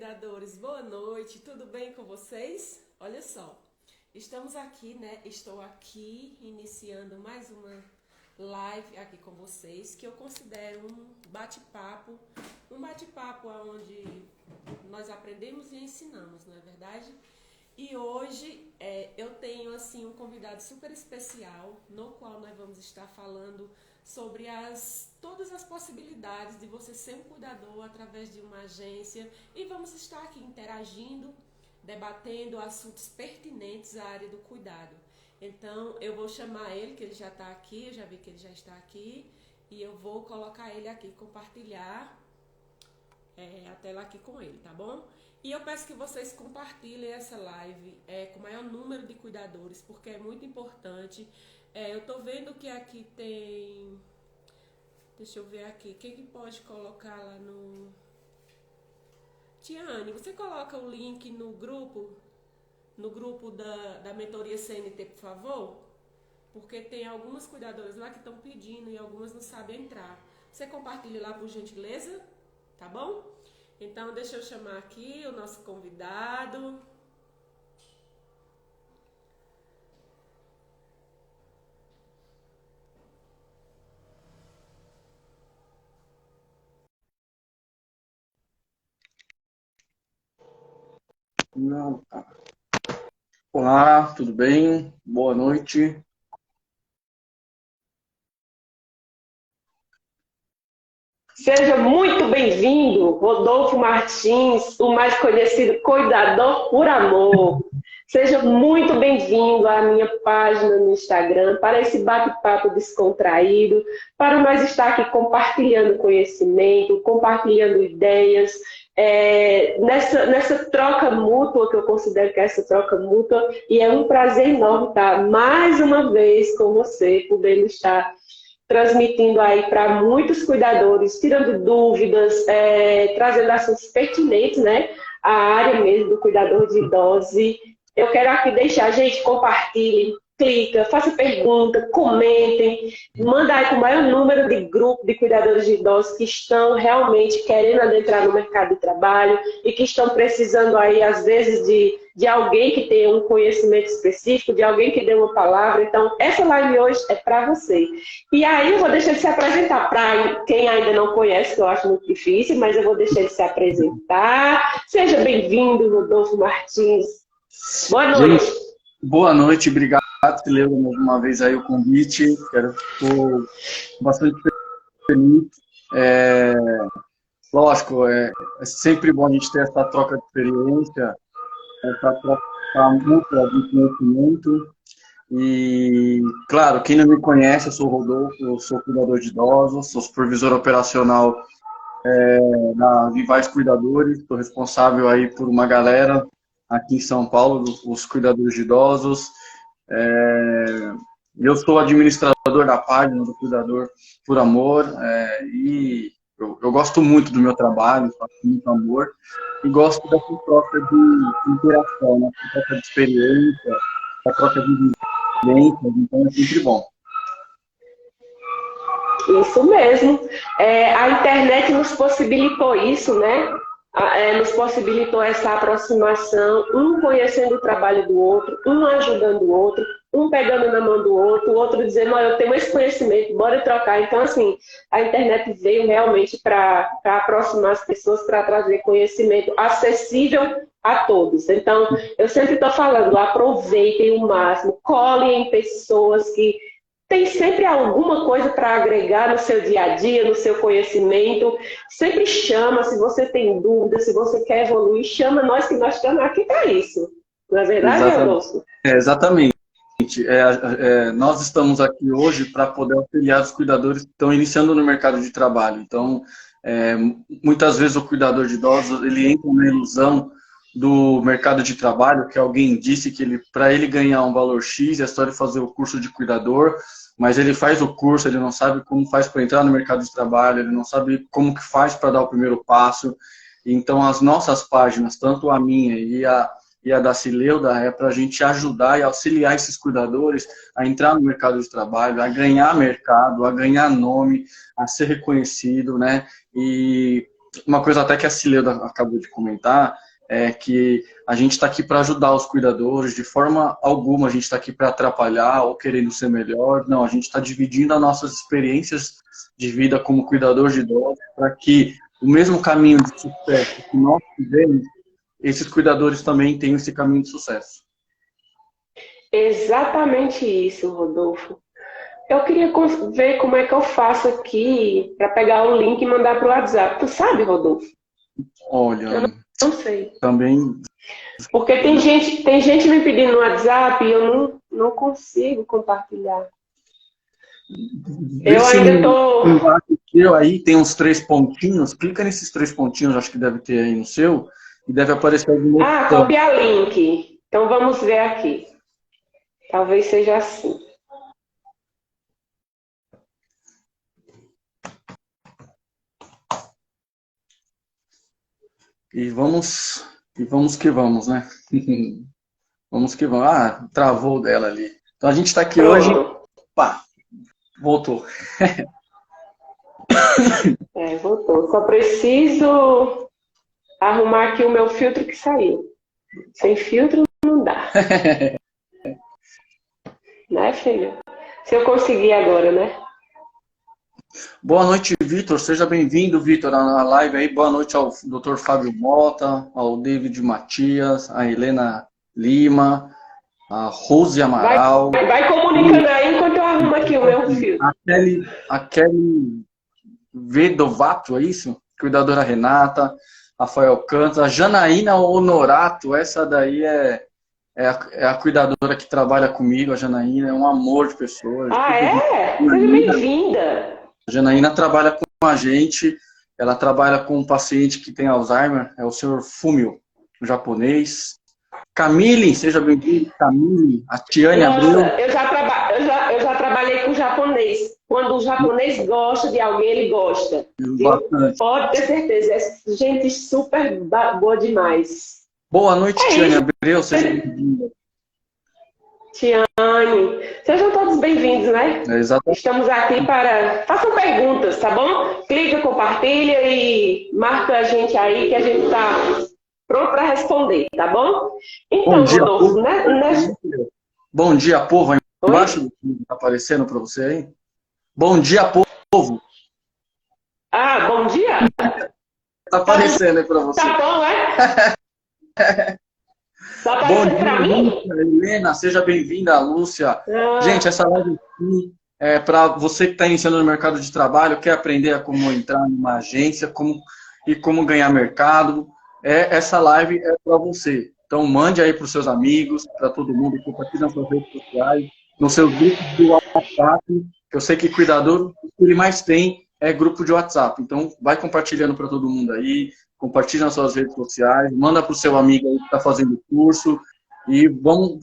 cuidadores, boa noite, tudo bem com vocês? Olha só, estamos aqui, né? Estou aqui iniciando mais uma live aqui com vocês, que eu considero um bate-papo onde nós aprendemos e ensinamos, não é verdade? E hoje eu tenho assim um convidado super especial, no qual nós vamos estar falando sobre todas as possibilidades de você ser um cuidador através de uma agência, e vamos estar aqui interagindo, debatendo assuntos pertinentes à área do cuidado. Então eu vou chamar ele, que ele já está aqui, eu já vi que ele já está aqui, e eu vou colocar ele aqui, compartilhar a tela aqui com ele, tá bom? E eu peço que vocês compartilhem essa live com o maior número de cuidadores, porque é muito importante. Eu tô vendo que aqui tem... Deixa eu ver aqui. Quem que pode colocar lá no... Tiane, você coloca o link no grupo da mentoria CNT, por favor? Porque tem algumas cuidadoras lá que estão pedindo e algumas não sabem entrar. Você compartilha lá, por gentileza? Tá bom? Então, deixa eu chamar aqui o nosso convidado. Não, tá. Olá, tudo bem? Boa noite. Seja muito bem-vindo, Rodolfo Martins, o mais conhecido Cuidador por Amor. Seja muito bem-vindo à minha página no Instagram, para esse bate-papo descontraído, para nós estar aqui compartilhando conhecimento, compartilhando ideias, nessa troca mútua, que eu considero que é essa troca mútua, e é um prazer enorme estar mais uma vez com você, podendo estar transmitindo aí para muitos cuidadores, tirando dúvidas, trazendo assuntos pertinentes, né? A área mesmo do cuidador de idosos. E eu quero aqui deixar, gente, compartilhem, clica, faça pergunta, comentem, manda aí com o maior número de grupos de cuidadores de idosos que estão realmente querendo adentrar no mercado de trabalho e que estão precisando aí, às vezes, de alguém que tenha um conhecimento específico, de alguém que dê uma palavra. Então, essa live hoje é para você. E aí eu vou deixar ele se apresentar para quem ainda não conhece, que eu acho muito difícil, mas eu vou deixar ele se apresentar. Seja bem-vindo, Rodolfo Martins. Boa noite. Gente, boa noite, obrigado, Leandro, mais uma vez aí o convite. Estou bastante feliz. Lógico, é sempre bom a gente ter essa troca de experiência, essa troca mútua de conhecimento. E, claro, quem não me conhece, eu sou o Rodolfo, eu sou cuidador de idosos, sou supervisor operacional na Vivais Cuidadores, estou responsável aí por uma galera aqui em São Paulo, os cuidadores de idosos. Eu sou administrador da página do Cuidador por Amor, e eu gosto muito do meu trabalho, faço muito amor, e gosto dessa troca de interação, né? Essa troca de experiência, essa troca de vivências, então é sempre bom. Isso mesmo. A internet nos possibilitou isso, né? Nos possibilitou essa aproximação, um conhecendo o trabalho do outro, um ajudando o outro, um pegando na mão do outro, o outro dizendo, olha, eu tenho esse conhecimento, bora trocar. Então, assim, a internet veio realmente para aproximar as pessoas, para trazer conhecimento acessível a todos. Então, eu sempre estou falando, aproveitem o máximo, colhem em pessoas que tem sempre alguma coisa para agregar no seu dia a dia, no seu conhecimento. Sempre chama, se você tem dúvida, se você quer evoluir, chama nós, que nós estamos aqui para isso. Não é verdade, Rodolfo? Exatamente. Nós estamos aqui hoje para poder auxiliar os cuidadores que estão iniciando no mercado de trabalho. Então, muitas vezes o cuidador de idosos ele entra na ilusão do mercado de trabalho, que alguém disse que para ele ganhar um valor X, é só ele fazer o curso de cuidador, mas ele faz o curso, ele não sabe como faz para entrar no mercado de trabalho, ele não sabe como que faz para dar o primeiro passo. Então, as nossas páginas, tanto a minha e a da Cileuda, é para a gente ajudar e auxiliar esses cuidadores a entrar no mercado de trabalho, a ganhar mercado, a ganhar nome, a ser reconhecido, né? E uma coisa até que a Cileuda acabou de comentar, é que a gente está aqui para ajudar os cuidadores, de forma alguma a gente está aqui para atrapalhar ou querendo ser melhor. Não, a gente está dividindo as nossas experiências de vida como cuidador de idosos para que o mesmo caminho de sucesso que nós tivemos, esses cuidadores também tenham esse caminho de sucesso. Exatamente isso, Rodolfo. Eu queria ver como é que eu faço aqui para pegar o link e mandar para o WhatsApp. Tu sabe, Rodolfo? Olha, eu não sei. Também. Porque tem gente me pedindo no WhatsApp e eu não consigo compartilhar. Eu ainda tô. Aí tem uns 3 pontinhos. Clica nesses 3 pontinhos, acho que deve ter aí no seu, e deve aparecer algum outro. Ah, copiar link. Então vamos ver aqui. Talvez seja assim. E vamos que vamos, né? Vamos que vamos. Ah, travou dela ali. Então a gente está aqui hoje. Pá, voltou. Voltou. Só preciso arrumar aqui o meu filtro que saiu. Sem filtro não dá. Né, filho? Se eu conseguir agora, né? Boa noite, Vitor. Seja bem-vindo, Vitor, na live aí. Boa noite ao Dr. Fábio Mota, ao David Matias, a Helena Lima, a Rose Amaral. Vai comunicando aí enquanto eu arrumo aqui o meu filtro. A Kelly Vedovato, é isso? Cuidadora Renata, Rafael Cantos, a Janaína Honorato, essa daí é a cuidadora que trabalha comigo, a Janaína, é um amor de pessoa. Ah, é? Seja bem-vinda. A Janaína trabalha com a gente, ela trabalha com um paciente que tem Alzheimer, é o Sr. Fumio, um japonês. Camille, seja bem-vindo, Camille, a Tiane Abreu. Eu já trabalhei com japonês. Quando o japonês gosta de alguém, ele gosta. Pode ter certeza, é gente super boa demais. Boa noite, Tiane Abreu, seja bem-vinda. Tiane, sejam todos bem-vindos, né? Exatamente. Estamos aqui para... Façam perguntas, tá bom? Clica, compartilha e marca a gente aí que a gente está pronto para responder, tá bom? Então, bom dia, Rodolfo, Bom dia, povo. Aí embaixo do que está aparecendo para você aí. Bom dia, povo. Ah, bom dia? Está aparecendo aí para você. Tá bom, é? Tá Bom dia, pra mim? Lúcia, Helena, seja bem-vinda, Lúcia. Gente, essa live aqui é para você que está iniciando no mercado de trabalho, quer aprender a como entrar numa agência como ganhar mercado. Essa live é para você. Então, mande aí para os seus amigos, para todo mundo, compartilhe nas suas redes sociais, nos seus grupos de WhatsApp, que eu sei que cuidador, o que ele mais tem é grupo de WhatsApp. Então, vai compartilhando para todo mundo aí, compartilha nas suas redes sociais, manda para o seu amigo aí que está fazendo o curso e vamos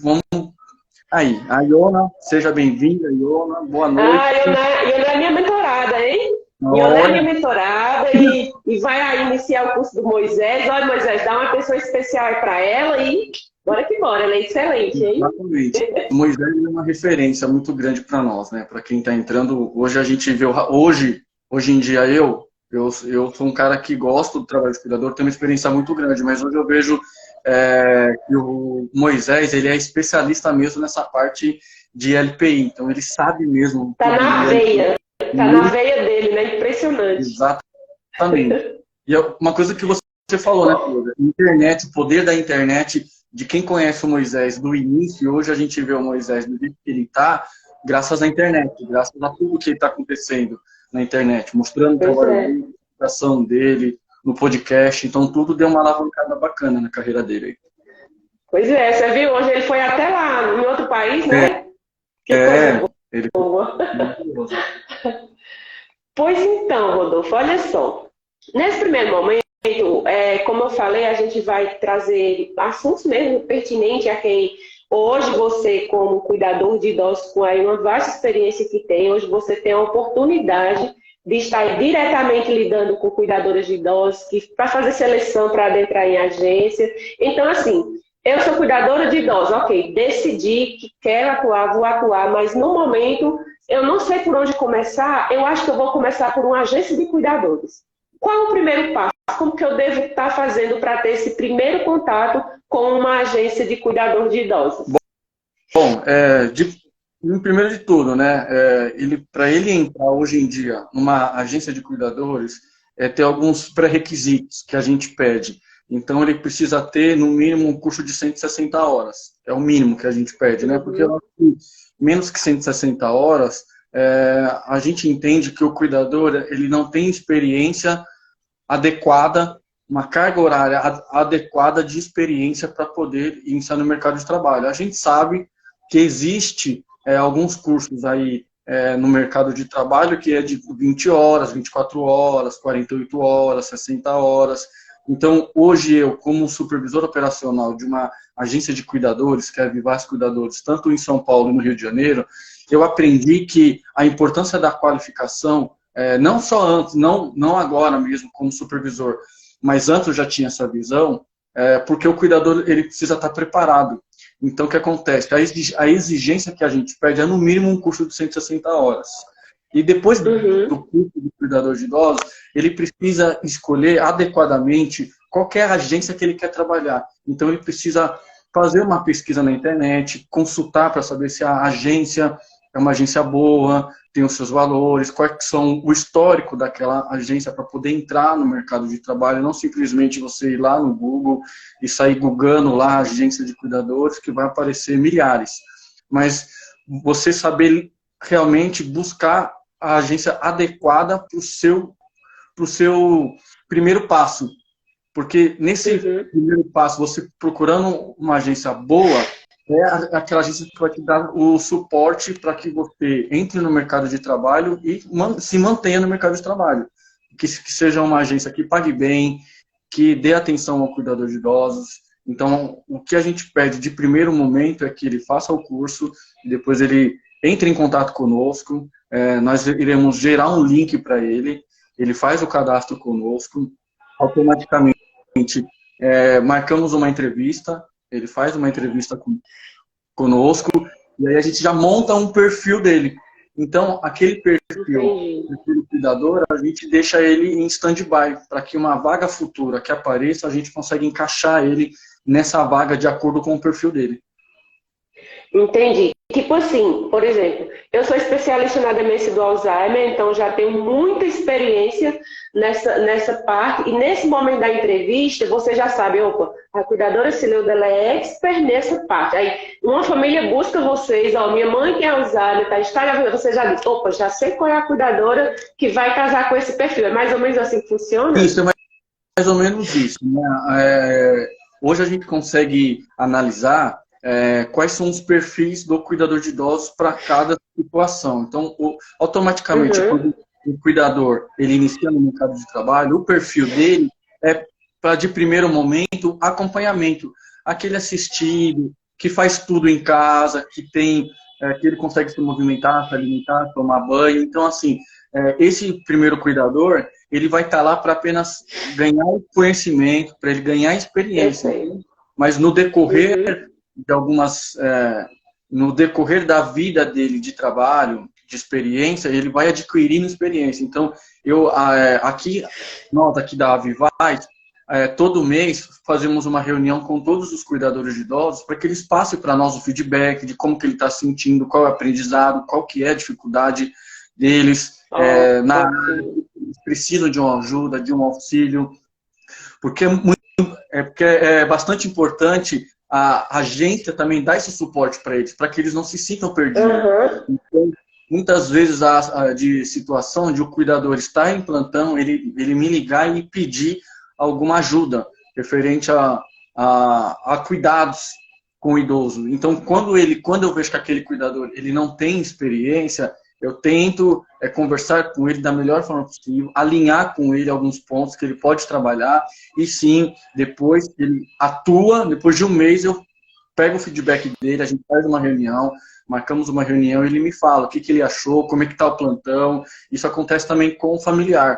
aí. A Iona, seja bem-vinda, Iona, boa noite. Ah, Iona é minha mentorada, hein? Iona é minha mentorada e vai aí iniciar o curso do Moisés. Olha, Moisés, dá uma atenção especial para ela e bora que bora, ela é excelente, hein? Exatamente. O Moisés é uma referência muito grande para nós, né? Para quem está entrando, hoje a gente vê, hoje em dia eu sou um cara que gosto do trabalho de cuidador, tenho uma experiência muito grande, mas hoje eu vejo que o Moisés, ele é especialista mesmo nessa parte de LPI, então ele sabe mesmo. Tá na veia dele, né? Impressionante. Exatamente. E uma coisa que você falou, né, Cláudia? Internet, o poder da internet, de quem conhece o Moisés do início, hoje a gente vê o Moisés do jeito que ele está, graças à internet, graças a tudo que está acontecendo na internet, mostrando o trabalho a ação dele, no podcast, então tudo deu uma alavancada bacana na carreira dele. Pois é, você viu, hoje ele foi até lá, em outro país, né? Ele boa. Pois então, Rodolfo, olha só, nesse primeiro momento, como eu falei, a gente vai trazer assuntos mesmo pertinentes a quem hoje você, como cuidador de idosos, com aí uma vasta experiência que tem, hoje você tem a oportunidade de estar diretamente lidando com cuidadoras de idosos, para fazer seleção para adentrar em agência. Então, assim, eu sou cuidadora de idosos, ok, decidi que quero atuar, vou atuar, mas no momento eu não sei por onde começar, eu acho que eu vou começar por uma agência de cuidadores. qual é o primeiro passo? Como que eu devo estar fazendo para ter esse primeiro contato com uma agência de cuidador de idosos? Bom, primeiro de tudo, né, para ele entrar hoje em dia numa agência de cuidadores, ter alguns pré-requisitos que a gente pede. Então, ele precisa ter, no mínimo, um curso de 160 horas. É o mínimo que a gente pede, né? Porque eu acho que menos que 160 horas, a gente entende que o cuidador ele não tem experiência adequada, uma carga horária adequada de experiência para poder iniciar no mercado de trabalho. A gente sabe que existe alguns cursos aí no mercado de trabalho que é de 20 horas, 24 horas, 48 horas, 60 horas. Então, hoje eu, como supervisor operacional de uma agência de cuidadores, que é a Vivaz Cuidadores, tanto em São Paulo e no Rio de Janeiro, eu aprendi que a importância da qualificação, não só antes, não agora mesmo como supervisor, mas antes eu já tinha essa visão, porque o cuidador ele precisa estar preparado. Então, o que acontece? A exigência que a gente pede é, no mínimo, um curso de 160 horas. E depois do curso de cuidador de idosos, ele precisa escolher adequadamente qual é a agência que ele quer trabalhar. Então, ele precisa fazer uma pesquisa na internet, consultar para saber se a agência é uma agência boa, tem os seus valores, quais são o histórico daquela agência para poder entrar no mercado de trabalho, não simplesmente você ir lá no Google e sair googando lá agência de cuidadores, que vai aparecer milhares. Mas você saber realmente buscar a agência adequada para o seu primeiro passo. Porque nesse primeiro passo, você procurando uma agência boa, é aquela agência que vai te dar o suporte para que você entre no mercado de trabalho e se mantenha no mercado de trabalho. Que seja uma agência que pague bem, que dê atenção ao cuidador de idosos. Então, o que a gente pede de primeiro momento é que ele faça o curso, e depois ele entre em contato conosco, nós iremos gerar um link para ele, ele faz o cadastro conosco, automaticamente marcamos uma entrevista, ele faz uma entrevista conosco, e aí a gente já monta um perfil dele. Então, aquele perfil, aquele cuidador, a gente deixa ele em stand-by, para que uma vaga futura que apareça, a gente consegue encaixar ele nessa vaga de acordo com o perfil dele. Entendi. Tipo assim, por exemplo, eu sou especialista na demência do Alzheimer, então já tenho muita experiência nessa parte, e nesse momento da entrevista, você já sabe, opa, a cuidadora Cileuda, ela é expert nessa parte. Aí, uma família busca vocês, ó, minha mãe tem Alzheimer, tá estável, você já diz, opa, já sei qual é a cuidadora que vai casar com esse perfil. É mais ou menos assim que funciona? Isso, é mais ou menos isso, né? Hoje a gente consegue analisar quais são os perfis do cuidador de idosos para cada situação. Então, automaticamente, quando o cuidador ele inicia no mercado de trabalho, o perfil dele é para, de primeiro momento, acompanhamento. Aquele assistido, que faz tudo em casa, que ele consegue se movimentar, se alimentar, tomar banho. Então, assim, esse primeiro cuidador, ele vai estar lá para apenas ganhar conhecimento, para ele ganhar experiência. Mas no decorrer no decorrer da vida dele de trabalho, de experiência, ele vai adquirindo experiência. Então, nós aqui da Vivaz, todo mês fazemos uma reunião com todos os cuidadores de idosos para que eles passem para nós o feedback de como que ele está sentindo, qual é o aprendizado, qual que é a dificuldade deles, eles precisam de uma ajuda, de um auxílio, porque é bastante importante a agência também dar esse suporte para eles, para que eles não se sintam perdidos. Então, muitas vezes de situação onde o cuidador está em plantão, ele me ligar e me pedir alguma ajuda referente a cuidados com o idoso. Então, quando eu vejo que aquele cuidador ele não tem experiência, eu tento conversar com ele da melhor forma possível, alinhar com ele alguns pontos que ele pode trabalhar, e sim, depois ele atua, depois de um mês eu pego o feedback dele, a gente faz uma reunião, marcamos uma reunião e ele me fala o que ele achou, como é que está o plantão. Isso acontece também com o familiar.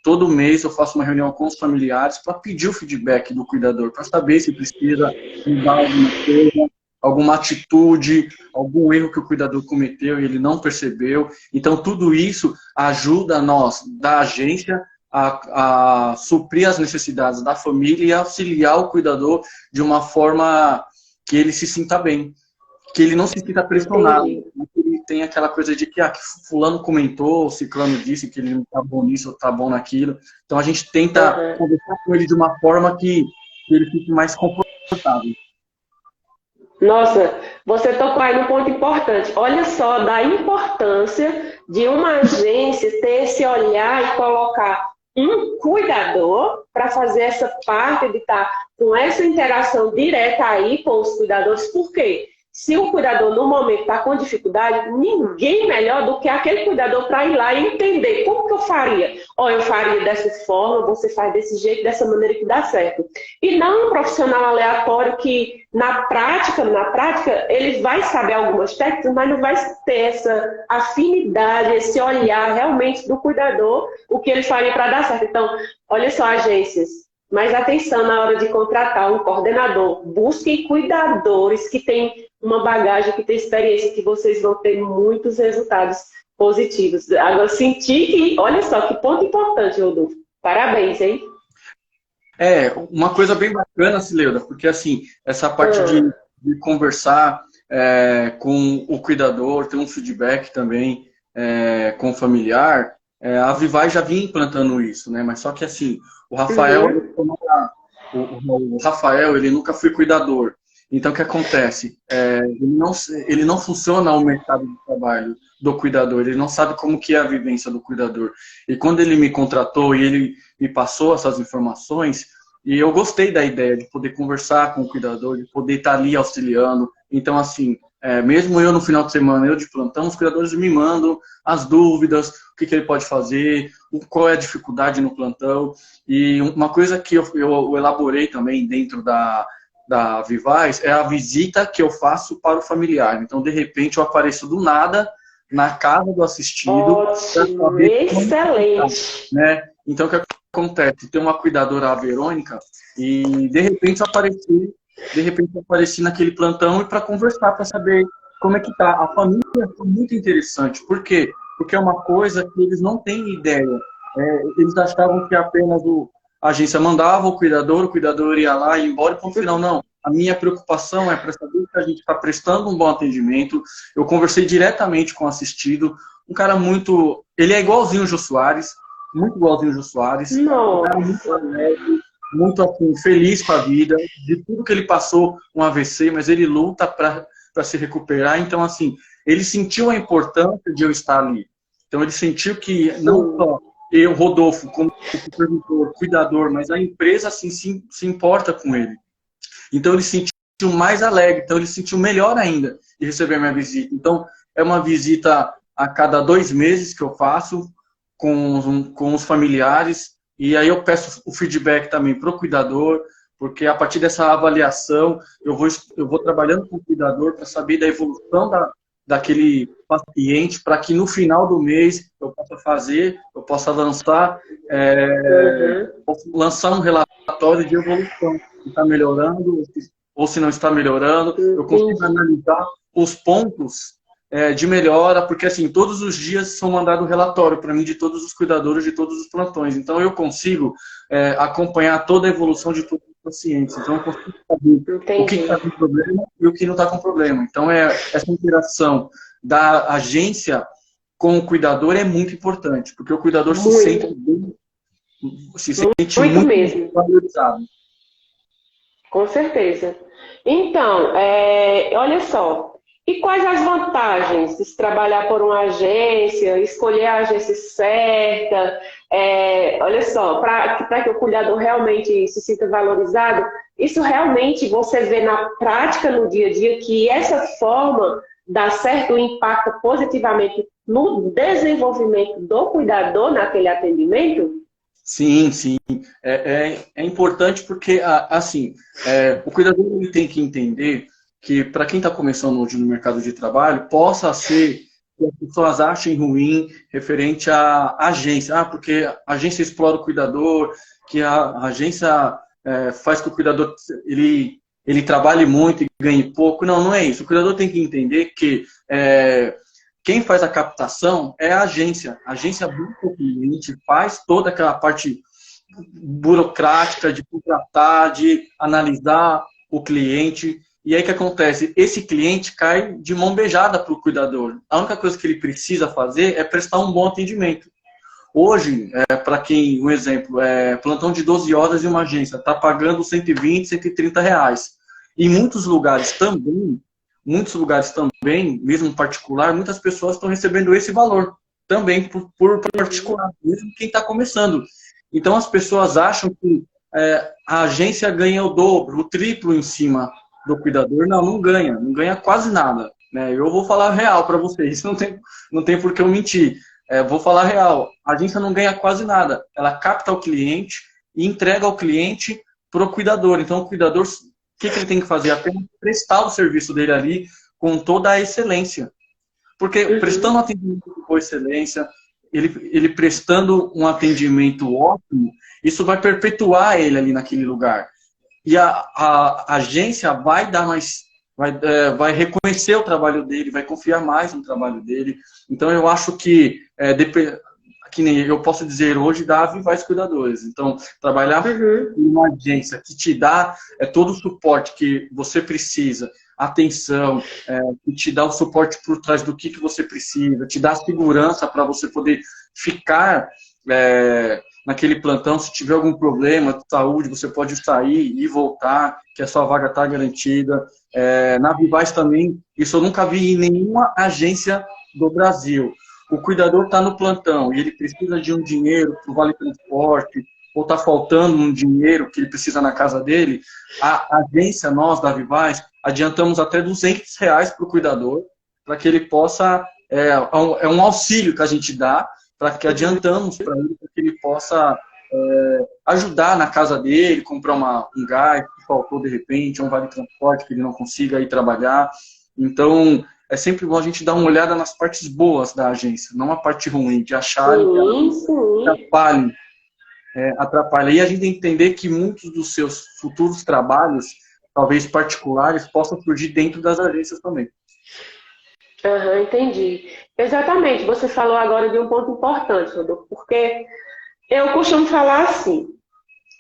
Todo mês eu faço uma reunião com os familiares para pedir o feedback do cuidador, para saber se precisa mudar alguma coisa, alguma atitude, algum erro que o cuidador cometeu e ele não percebeu. Então, tudo isso ajuda nós, da agência, a suprir as necessidades da família e auxiliar o cuidador de uma forma que ele se sinta bem, que ele não se sinta pressionado, que ele tem aquela coisa de que fulano comentou, ciclano disse que ele não está bom nisso ou está bom naquilo. Então a gente tenta conversar com ele de uma forma que ele fique mais confortável. Nossa, você tocou aí num ponto importante. Olha só da importância de uma agência ter esse olhar e colocar um cuidador para fazer essa parte de estar com essa interação direta aí com os cuidadores. Por quê? Se o cuidador no momento está com dificuldade, ninguém melhor do que aquele cuidador para ir lá e entender como que eu faria. Eu faria dessa forma, você faz desse jeito, dessa maneira que dá certo. E não um profissional aleatório que na prática, ele vai saber alguns aspectos, mas não vai ter essa afinidade, esse olhar realmente do cuidador, o que ele faria para dar certo. Então, olha só, agências, mas atenção na hora de contratar um coordenador. Busquem cuidadores que têm uma bagagem, que têm experiência, que vocês vão ter muitos resultados positivos. Agora, senti que, olha só, que ponto importante, Rodolfo. Parabéns, hein? Uma coisa bem bacana, Cileuda, porque assim, essa parte de conversar com o cuidador, ter um feedback também com o familiar, a Vivai já vinha implantando isso, né? Mas só que assim, o Rafael, o Rafael, ele nunca foi cuidador. Então, o que acontece? Ele não funciona o mercado de trabalho do cuidador, ele não sabe como que é a vivência do cuidador. E quando ele me contratou e ele me passou essas informações, e eu gostei da ideia de poder conversar com o cuidador, de poder estar ali auxiliando. Então, assim, mesmo eu no final de semana, eu de plantão, os cuidadores me mandam as dúvidas, o que ele pode fazer, qual é a dificuldade no plantão. E uma coisa que eu elaborei também dentro da Vivais é a visita que eu faço para o familiar. Então, de repente, eu apareço do nada na casa do assistido. Ótimo, excelente. Né? Então, o que acontece? Tem uma cuidadora, a Verônica, e de repente eu apareci naquele plantão e para conversar, para saber como é que tá. A família foi muito interessante. Por quê? Porque é uma coisa que eles não têm ideia. Eles achavam que apenas a agência mandava o cuidador ia lá e ia embora e ponto final. Não. A minha preocupação é para saber que a gente está prestando um bom atendimento. Eu conversei diretamente com o assistido. Um cara muito... Ele é igualzinho o Jô Soares. Muito igualzinho o Jô Soares. Um cara muito alegre, muito assim, feliz com a vida. De tudo que ele passou, um AVC, mas ele luta para se recuperar. Então, assim, ele sentiu a importância de eu estar ali. Então, ele sentiu que não só eu, Rodolfo, como supervisor, cuidador, mas a empresa assim, se importa com ele. Então, ele se sentiu mais alegre. Então, ele se sentiu melhor ainda de receber a minha visita. Então, é uma visita a cada 2 meses que eu faço com os familiares. E aí eu peço o feedback também para o cuidador, porque a partir dessa avaliação eu vou trabalhando com o cuidador para saber da evolução daquele paciente, para que no final do mês eu possa lançar um relatório de evolução, se está melhorando ou se não está melhorando. Eu consigo analisar os pontos de melhora, porque assim, todos os dias são mandados relatório para mim de todos os cuidadores de todos os plantões. Então eu consigo acompanhar toda a evolução de todos os pacientes. Então eu consigo saber o que está com problema e o que não está com problema. Então essa interação da agência com o cuidador é muito importante, porque o cuidador se sente muito valorizado. Com certeza. Então, olha só. E quais as vantagens de se trabalhar por uma agência, escolher a agência certa? Olha só, para que o cuidador realmente se sinta valorizado, isso realmente você vê na prática, no dia a dia, que essa forma dá certo, impacta positivamente no desenvolvimento do cuidador naquele atendimento? Sim, sim. É importante porque, assim, o cuidador ele tem que entender que para quem está começando hoje no mercado de trabalho, possa ser que as pessoas achem ruim referente à agência. Porque a agência explora o cuidador, que a agência faz que o cuidador ele trabalhe muito e ganhe pouco. Não é isso. O cuidador tem que entender que quem faz a captação é a agência. A agência busca o cliente, faz toda aquela parte burocrática de contratar, de analisar o cliente. E aí o que acontece? Esse cliente cai de mão beijada para o cuidador. A única coisa que ele precisa fazer é prestar um bom atendimento. Hoje, para quem, um exemplo, plantão de 12 horas em uma agência, está pagando 120, 130 reais. Em muitos lugares também, mesmo particular, muitas pessoas estão recebendo esse valor também por particular, mesmo quem está começando. Então as pessoas acham que a agência ganha o dobro, o triplo em cima do cuidador. Não ganha quase nada. Né? Eu vou falar real para vocês, não tem por que eu mentir. Vou falar real, a agência não ganha quase nada. Ela capta o cliente e entrega ao cliente para o cuidador. Então o cuidador, o que ele tem que fazer? Apenas prestar o serviço dele ali com toda a excelência. Porque prestando um atendimento com excelência, ele prestando um atendimento ótimo, isso vai perpetuar ele ali naquele lugar. E a agência vai dar mais, vai reconhecer o trabalho dele, vai confiar mais no trabalho dele. Então eu acho que nem eu posso dizer hoje da Vivaz Cuidadores. Então, trabalhar em uma agência que te dá todo o suporte que você precisa, atenção, que te dá o suporte por trás do que você precisa, te dá segurança para você poder ficar naquele plantão. Se tiver algum problema de saúde, você pode sair e voltar, que a sua vaga está garantida. Na Vivaz também, isso eu nunca vi em nenhuma agência do Brasil. O cuidador está no plantão e ele precisa de um dinheiro para o vale transporte, ou está faltando um dinheiro que ele precisa na casa dele, a agência, nós da Vivaz, adiantamos até R$200 para o cuidador, para que ele possa, é um auxílio que a gente dá, para que adiantamos para ele, para que ele possa ajudar na casa dele, comprar um gás que faltou de repente, um vale transporte que ele não consiga ir trabalhar. Então, é sempre bom a gente dar uma olhada nas partes boas da agência, não a parte ruim, de achar que atrapalha. E a gente tem que entender que muitos dos seus futuros trabalhos, talvez particulares, possam surgir dentro das agências também. Entendi. Exatamente. Você falou agora de um ponto importante, Rodolfo, porque eu costumo falar assim,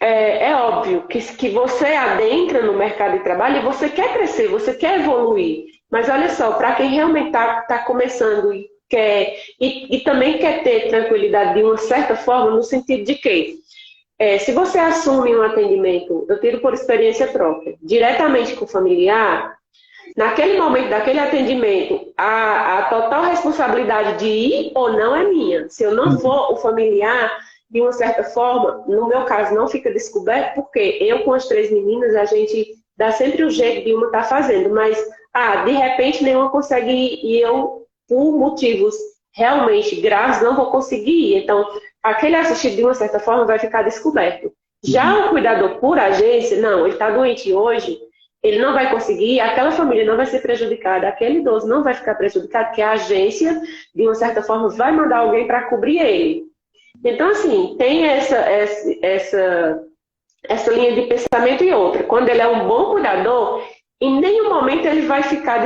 é óbvio que você adentra no mercado de trabalho e você quer crescer, você quer evoluir. Mas olha só, para quem realmente está começando e também quer ter tranquilidade de uma certa forma, no sentido de que, se você assume um atendimento, eu tiro por experiência própria, diretamente com o familiar, naquele momento daquele atendimento, a total responsabilidade de ir ou não é minha. Se eu não for o familiar, de uma certa forma, no meu caso, não fica descoberto, porque eu com as 3 meninas, a gente dá sempre o jeito de uma estar fazendo, mas de repente nenhuma consegue ir e eu, por motivos realmente graves, não vou conseguir ir. Então, aquele assistido, de uma certa forma, vai ficar descoberto. Já o cuidador por agência, não, ele está doente hoje, ele não vai conseguir, aquela família não vai ser prejudicada, aquele idoso não vai ficar prejudicado, porque a agência, de uma certa forma, vai mandar alguém para cobrir ele. Então, assim, tem essa linha de pensamento e outra. Quando ele é um bom cuidador, em nenhum momento ele vai ficar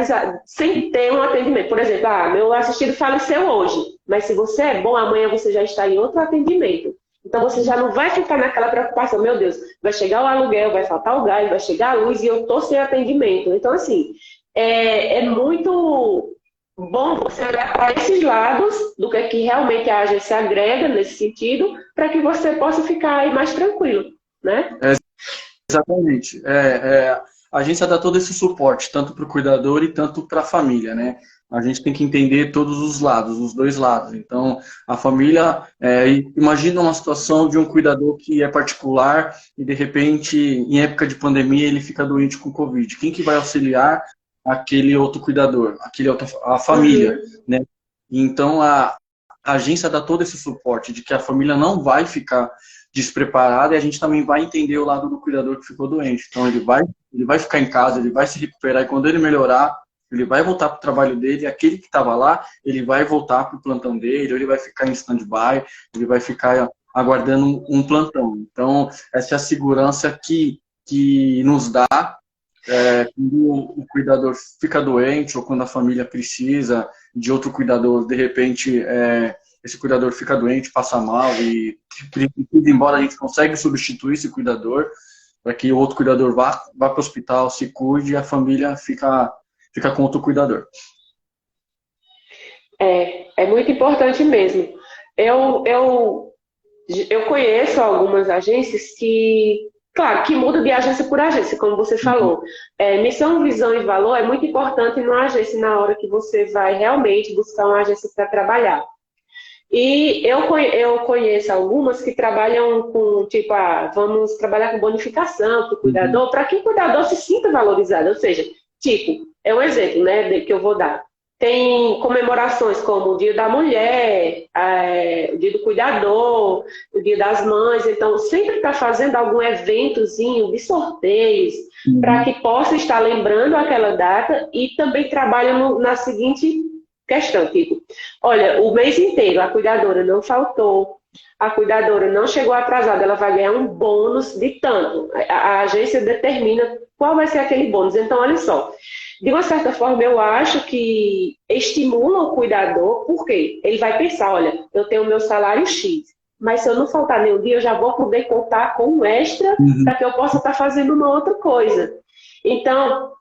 sem ter um atendimento. Por exemplo, meu assistido faleceu hoje, mas se você é bom, amanhã você já está em outro atendimento. Então você já não vai ficar naquela preocupação, meu Deus, vai chegar o aluguel, vai faltar o gás, vai chegar a luz e eu estou sem atendimento. Então, assim, é muito bom você olhar para esses lados do que realmente a agência agrega nesse sentido, para que você possa ficar aí mais tranquilo, né? Exatamente. A agência dá todo esse suporte, tanto para o cuidador e tanto para a família, né? A gente tem que entender todos os lados, os dois lados. Então, a família, imagina uma situação de um cuidador que é particular e, de repente, em época de pandemia, ele fica doente com Covid. Quem que vai auxiliar aquele outro cuidador? A família, né? Então, a agência dá todo esse suporte de que a família não vai ficar despreparada e a gente também vai entender o lado do cuidador que ficou doente. Então, ele vai ficar em casa, ele vai se recuperar e quando ele melhorar, ele vai voltar para o trabalho dele, aquele que estava lá, ele vai voltar para o plantão dele, ou ele vai ficar em stand-by, ele vai ficar aguardando um plantão. Então, essa é a segurança que nos dá quando o cuidador fica doente ou quando a família precisa de outro cuidador, de repente esse cuidador fica doente, passa mal e precisa ir embora, a gente consegue substituir esse cuidador para que o outro cuidador vá para o hospital, se cuide e a família fica com outro cuidador. É muito importante mesmo. Eu conheço algumas agências que, claro, que mudam de agência por agência, como você falou. Missão, visão e valor é muito importante numa agência na hora que você vai realmente buscar uma agência para trabalhar. E eu conheço algumas que trabalham com, tipo, vamos trabalhar com bonificação para o cuidador, para que o cuidador se sinta valorizado. Ou seja, tipo, é um exemplo, né, que eu vou dar. Tem comemorações como o Dia da Mulher, o Dia do Cuidador, o Dia das Mães. Então, sempre está fazendo algum eventozinho de sorteios para que possa estar lembrando aquela data e também trabalham na seguinte questão, tipo, olha, o mês inteiro a cuidadora não faltou, a cuidadora não chegou atrasada, ela vai ganhar um bônus de tanto. A agência determina qual vai ser aquele bônus. Então, olha só, de uma certa forma, eu acho que estimula o cuidador, porque ele vai pensar, olha, eu tenho o meu salário X, mas se eu não faltar nenhum dia, eu já vou poder contar com um extra para que eu possa estar fazendo uma outra coisa. Então,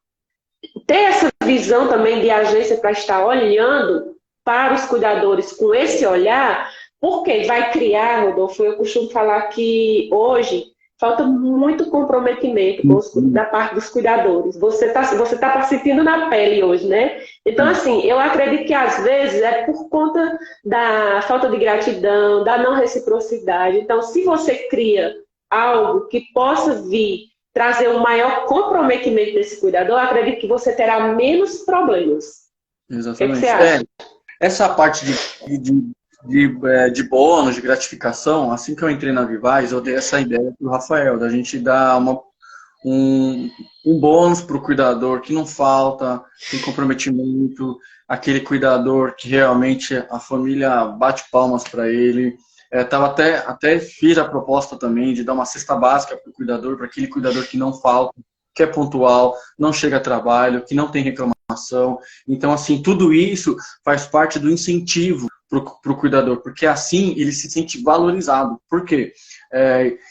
ter essa visão também de agência para estar olhando para os cuidadores com esse olhar, porque vai criar, Rodolfo, eu costumo falar que hoje falta muito comprometimento da parte dos cuidadores. Você tá sentindo na pele hoje, né? Então, assim, eu acredito que às vezes é por conta da falta de gratidão, da não reciprocidade. Então, se você cria algo que possa vir trazer um maior comprometimento desse cuidador, eu acredito que você terá menos problemas. Exatamente. O que você acha? Essa parte de bônus, de gratificação, assim que eu entrei na Vivaz, eu dei essa ideia para o Rafael, da gente dar um bônus para o cuidador que não falta, tem comprometimento, aquele cuidador que realmente a família bate palmas para ele. Até fiz a proposta também de dar uma cesta básica para o cuidador, para aquele cuidador que não falta, que é pontual, não chega a trabalho, que não tem reclamação. Então, assim, tudo isso faz parte do incentivo para o cuidador, porque assim ele se sente valorizado. Por quê?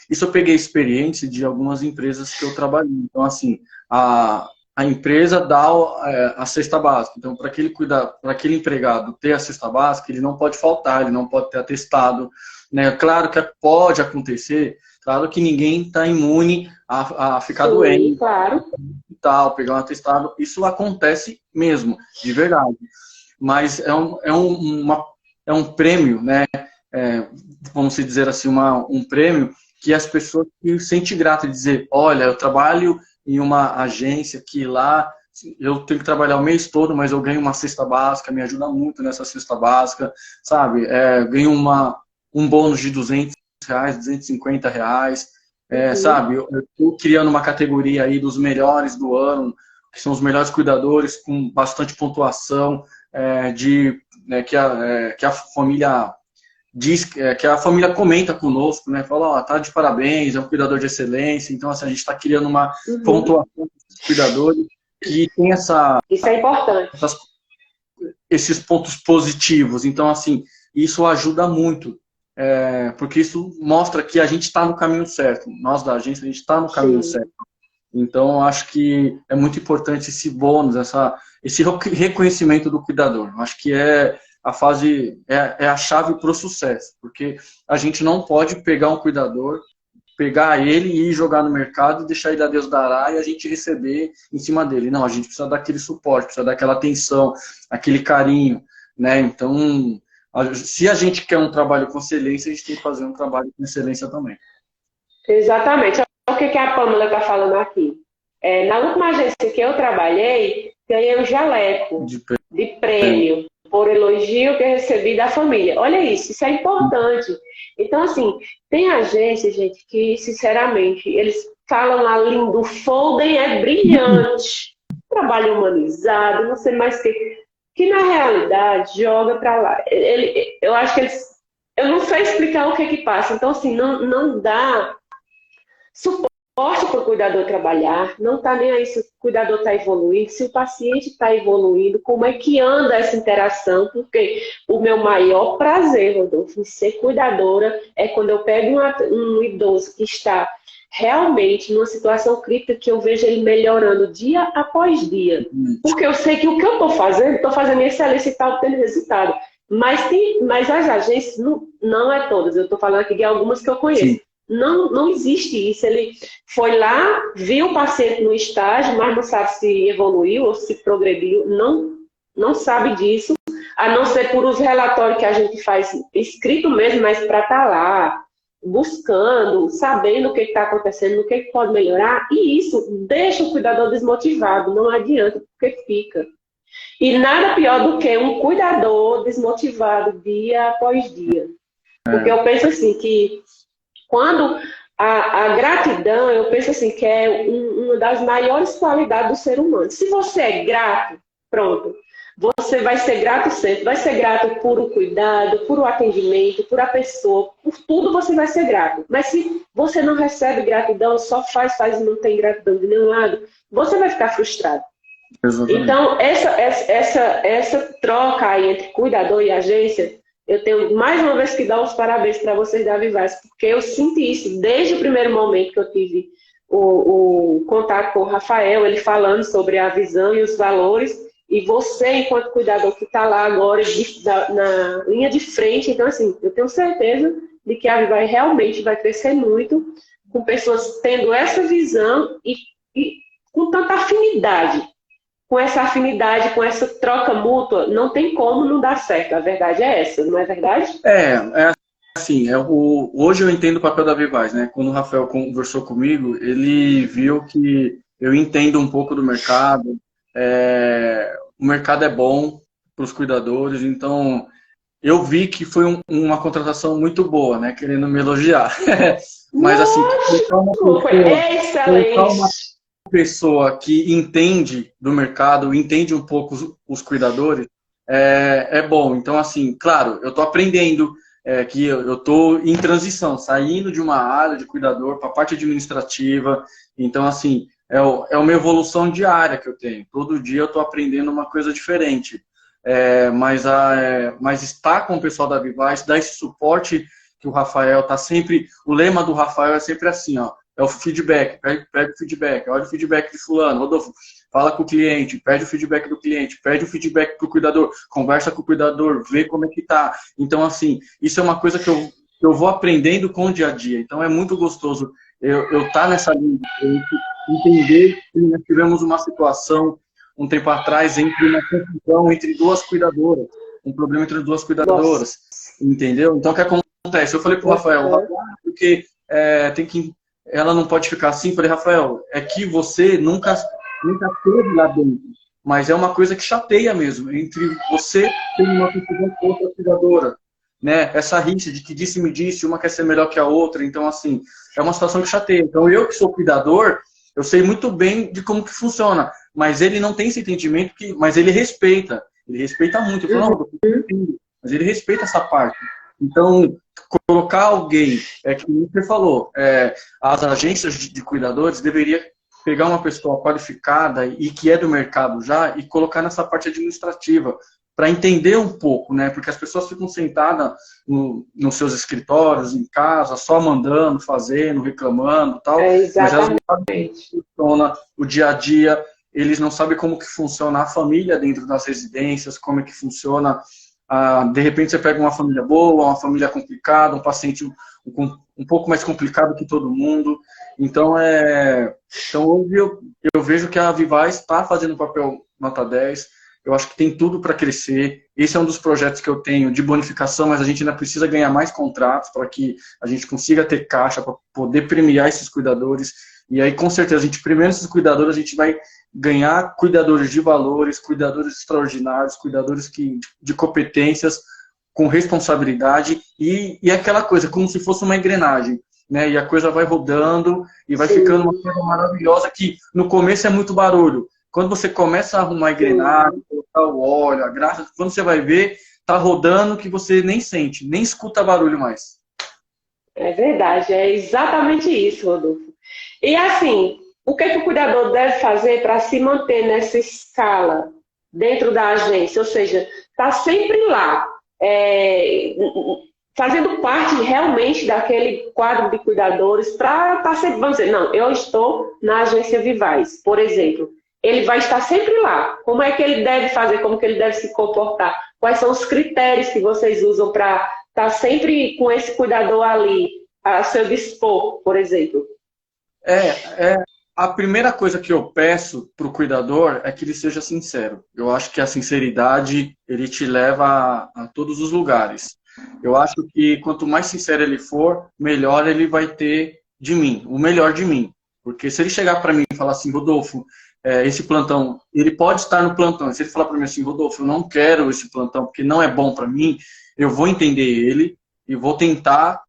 Isso eu peguei experiência de algumas empresas que eu trabalhei. Então, assim, a empresa dá a cesta básica. Então, para aquele empregado ter a cesta básica, ele não pode faltar, ele não pode ter atestado. Né? Claro que pode acontecer, claro que ninguém está imune a ficar doente, claro. Pegar um atestado. Isso acontece mesmo, de verdade. Mas é um prêmio, né? Vamos dizer assim, um prêmio que as pessoas se sentem gratas de dizer, olha, eu trabalho em uma agência que lá eu tenho que trabalhar o mês todo, mas eu ganho uma cesta básica, me ajuda muito nessa cesta básica, sabe? Ganho um bônus de R$200, R$250, sabe? Eu estou criando uma categoria aí dos melhores do ano, que são os melhores cuidadores, com bastante pontuação, que a família diz, que a família comenta conosco, né? Fala, tá de parabéns, é um cuidador de excelência. Então, assim, a gente está criando uma pontuação dos cuidadores que tem Isso é importante. Esses pontos positivos. Então, assim, isso ajuda muito, porque isso mostra que a gente está no caminho certo. Nós da agência, a gente está no caminho certo. Então, eu acho que é muito importante esse bônus, esse reconhecimento do cuidador. Eu acho que a chave para o sucesso, porque a gente não pode pegar um cuidador, pegar ele e ir jogar no mercado e deixar ele a Deus dará e a gente receber em cima dele. Não, a gente precisa daquele suporte, precisa daquela atenção, aquele carinho, né? Então, se a gente quer um trabalho com excelência, a gente tem que fazer um trabalho com excelência também. Exatamente. O que a Pamela está falando aqui? Na última agência que eu trabalhei, ganhei um jaleco de prêmio por elogio que eu recebi da família. Olha isso é importante. Então, assim, tem agência, gente, que, sinceramente, eles falam lá lindo, o folder é brilhante, trabalho humanizado, não sei mais o que na realidade joga para lá. Eu acho que eu não sei explicar o que passa. Então, assim, não dá suporte suporte para o cuidador trabalhar, não está nem aí se o cuidador está evoluindo, se o paciente está evoluindo, como é que anda essa interação, porque o meu maior prazer, Rodolfo, em ser cuidadora é quando eu pego um idoso que está realmente numa situação crítica, que eu vejo ele melhorando dia após dia. Porque eu sei que o que eu estou fazendo excelência e está obtendo resultado. Mas as agências, não é todas, eu estou falando aqui de algumas que eu conheço. Sim. Não existe isso. Ele foi lá, viu o paciente no estágio, mas não sabe se evoluiu ou se progrediu. Não sabe disso, a não ser por os relatórios que a gente faz escrito mesmo, mas para estar lá, buscando, sabendo o que está acontecendo, o que pode melhorar. E isso deixa o cuidador desmotivado, não adianta, porque fica. E nada pior do que um cuidador desmotivado dia após dia. Porque eu penso assim, que quando a gratidão, eu penso assim, que é uma das maiores qualidades do ser humano. Se você é grato, pronto, você vai ser grato sempre. Vai ser grato por o cuidado, por o atendimento, por a pessoa, por tudo você vai ser grato. Mas se você não recebe gratidão, só faz e não tem gratidão de nenhum lado, você vai ficar frustrado. Exatamente. Então, essa troca aí entre cuidador e agência, eu tenho mais uma vez que dar os parabéns para vocês da Vivaz, porque eu senti isso desde o primeiro momento que eu tive o contato com o Rafael, ele falando sobre a visão e os valores, e você, enquanto cuidador que está lá agora na linha de frente. Então, assim, eu tenho certeza de que a Vivaz realmente vai crescer muito, com pessoas tendo essa visão e com tanta afinidade. Com essa afinidade, com essa troca mútua, não tem como não dar certo. A verdade é essa, não é verdade? É assim, hoje eu entendo o papel da Vivaz, né? Quando o Rafael conversou comigo, ele viu que eu entendo um pouco do mercado, o mercado é bom para os cuidadores, então eu vi que foi uma contratação muito boa, né? Querendo me elogiar. Mas assim, é excelente. Pessoa que entende do mercado, entende um pouco os cuidadores, é bom. Então, assim, claro, eu estou aprendendo, que eu estou em transição, saindo de uma área de cuidador para a parte administrativa. Então, assim, é uma evolução diária que eu tenho. Todo dia eu estou aprendendo uma coisa diferente. Mas estar com o pessoal da Vivaz, dar esse suporte que o Rafael está sempre... O lema do Rafael é sempre assim, ó. É o feedback, pede o feedback, olha o feedback de fulano, Rodolfo, fala com o cliente, pede o feedback do cliente, pede o feedback pro cuidador, conversa com o cuidador, vê como é que tá. Então, assim, isso é uma coisa que eu vou aprendendo com o dia a dia. Então, é muito gostoso eu estar nessa linha, entender que nós tivemos uma situação, um tempo atrás, entre uma confusão entre duas cuidadoras, um problema entre duas cuidadoras, Nossa. Entendeu? Então, o que acontece? Eu falei pro Rafael, porque ela não pode ficar assim. Falei, Rafael, é que você nunca esteve lá dentro, mas é uma coisa que chateia mesmo, entre você ter uma confusão com outra cuidadora, né? Essa rixa de que disse-me-disse, uma quer ser melhor que a outra. Então, assim, é uma situação que chateia. Então, eu que sou cuidador, eu sei muito bem de como que funciona, mas ele não tem esse entendimento, mas ele respeita muito. Eu falo, mas ele respeita essa parte. Então, colocar alguém, que você falou, as agências de cuidadores deveriam pegar uma pessoa qualificada e que é do mercado já e colocar nessa parte administrativa, para entender um pouco, né? Porque as pessoas ficam sentadas nos seus escritórios, em casa, só mandando, fazendo, reclamando e tal. Exatamente. Mas elas não sabem como funciona o dia a dia, eles não sabem como que funciona a família dentro das residências, como é que funciona. De repente você pega uma família boa, uma família complicada, um paciente um pouco mais complicado que todo mundo. Então, hoje eu vejo que a Vivaz está fazendo um papel nota 10. Eu acho que tem tudo para crescer. Esse é um dos projetos que eu tenho de bonificação, mas a gente ainda precisa ganhar mais contratos para que a gente consiga ter caixa para poder premiar esses cuidadores. E aí, com certeza, a gente premiando esses cuidadores, a gente vai ganhar cuidadores de valores, cuidadores extraordinários, cuidadores de competências, com responsabilidade e aquela coisa, como se fosse uma engrenagem, né? E a coisa vai rodando e vai ficando uma coisa maravilhosa que no começo é muito barulho. Quando você começa a arrumar a engrenagem, colocar o óleo, a graxa, quando você vai ver, tá rodando que você nem sente, nem escuta barulho mais. É verdade, é exatamente isso, Rodolfo. E assim, o que o cuidador deve fazer para se manter nessa escala dentro da agência? Ou seja, está sempre lá, fazendo parte realmente daquele quadro de cuidadores para estar sempre, vamos dizer, não, eu estou na agência Vivaz, por exemplo. Ele vai estar sempre lá. Como é que ele deve fazer? Como que ele deve se comportar? Quais são os critérios que vocês usam para estar sempre com esse cuidador ali, a seu dispor, por exemplo? A primeira coisa que eu peço para o cuidador é que ele seja sincero. Eu acho que a sinceridade, ele te leva a todos os lugares. Eu acho que quanto mais sincero ele for, melhor ele vai ter de mim, o melhor de mim. Porque se ele chegar para mim e falar assim, Rodolfo, esse plantão, ele pode estar no plantão. Se ele falar para mim assim, Rodolfo, eu não quero esse plantão porque não é bom para mim, eu vou entender ele e vou tentar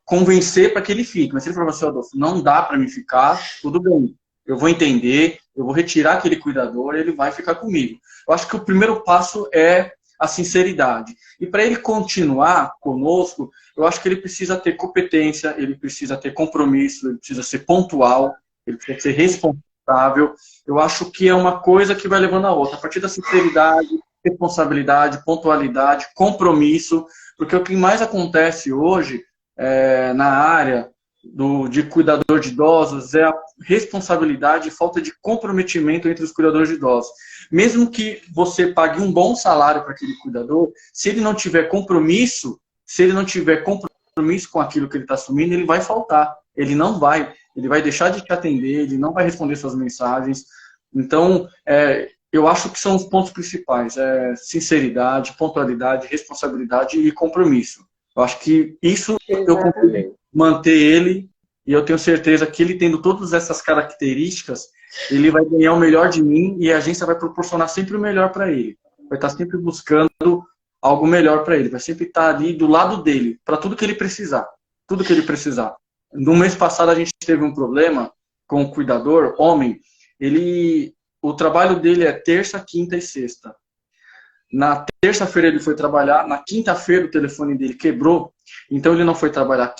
convencer para que ele fique. Mas se ele falar assim, Rodolfo, não dá para mim ficar, tudo bem. Eu vou entender, eu vou retirar aquele cuidador e ele vai ficar comigo. Eu acho que o primeiro passo é a sinceridade. E para ele continuar conosco, eu acho que ele precisa ter competência, ele precisa ter compromisso, ele precisa ser pontual, ele precisa ser responsável. Eu acho que é uma coisa que vai levando a outra. A partir da sinceridade, responsabilidade, pontualidade, compromisso, porque o que mais acontece hoje na área de cuidador de idosos é a responsabilidade e falta de comprometimento entre os cuidadores de idosos. Mesmo que você pague um bom salário para aquele cuidador, se ele não tiver compromisso, com aquilo que ele está assumindo, ele vai faltar. Ele vai deixar de te atender, ele não vai responder suas mensagens. Então, eu acho que são os pontos principais: sinceridade, pontualidade, responsabilidade e compromisso. Eu acho que isso eu consigo manter ele, e eu tenho certeza que ele tendo todas essas características, ele vai ganhar o melhor de mim e a agência vai proporcionar sempre o melhor para ele. Vai estar sempre buscando algo melhor para ele, vai sempre estar ali do lado dele, para tudo que ele precisar. Tudo que ele precisar. No mês passado a gente teve um problema com o cuidador, homem, o trabalho dele é terça, quinta e sexta. Na terça-feira ele foi trabalhar, na quinta-feira o telefone dele quebrou, então ele não foi trabalhar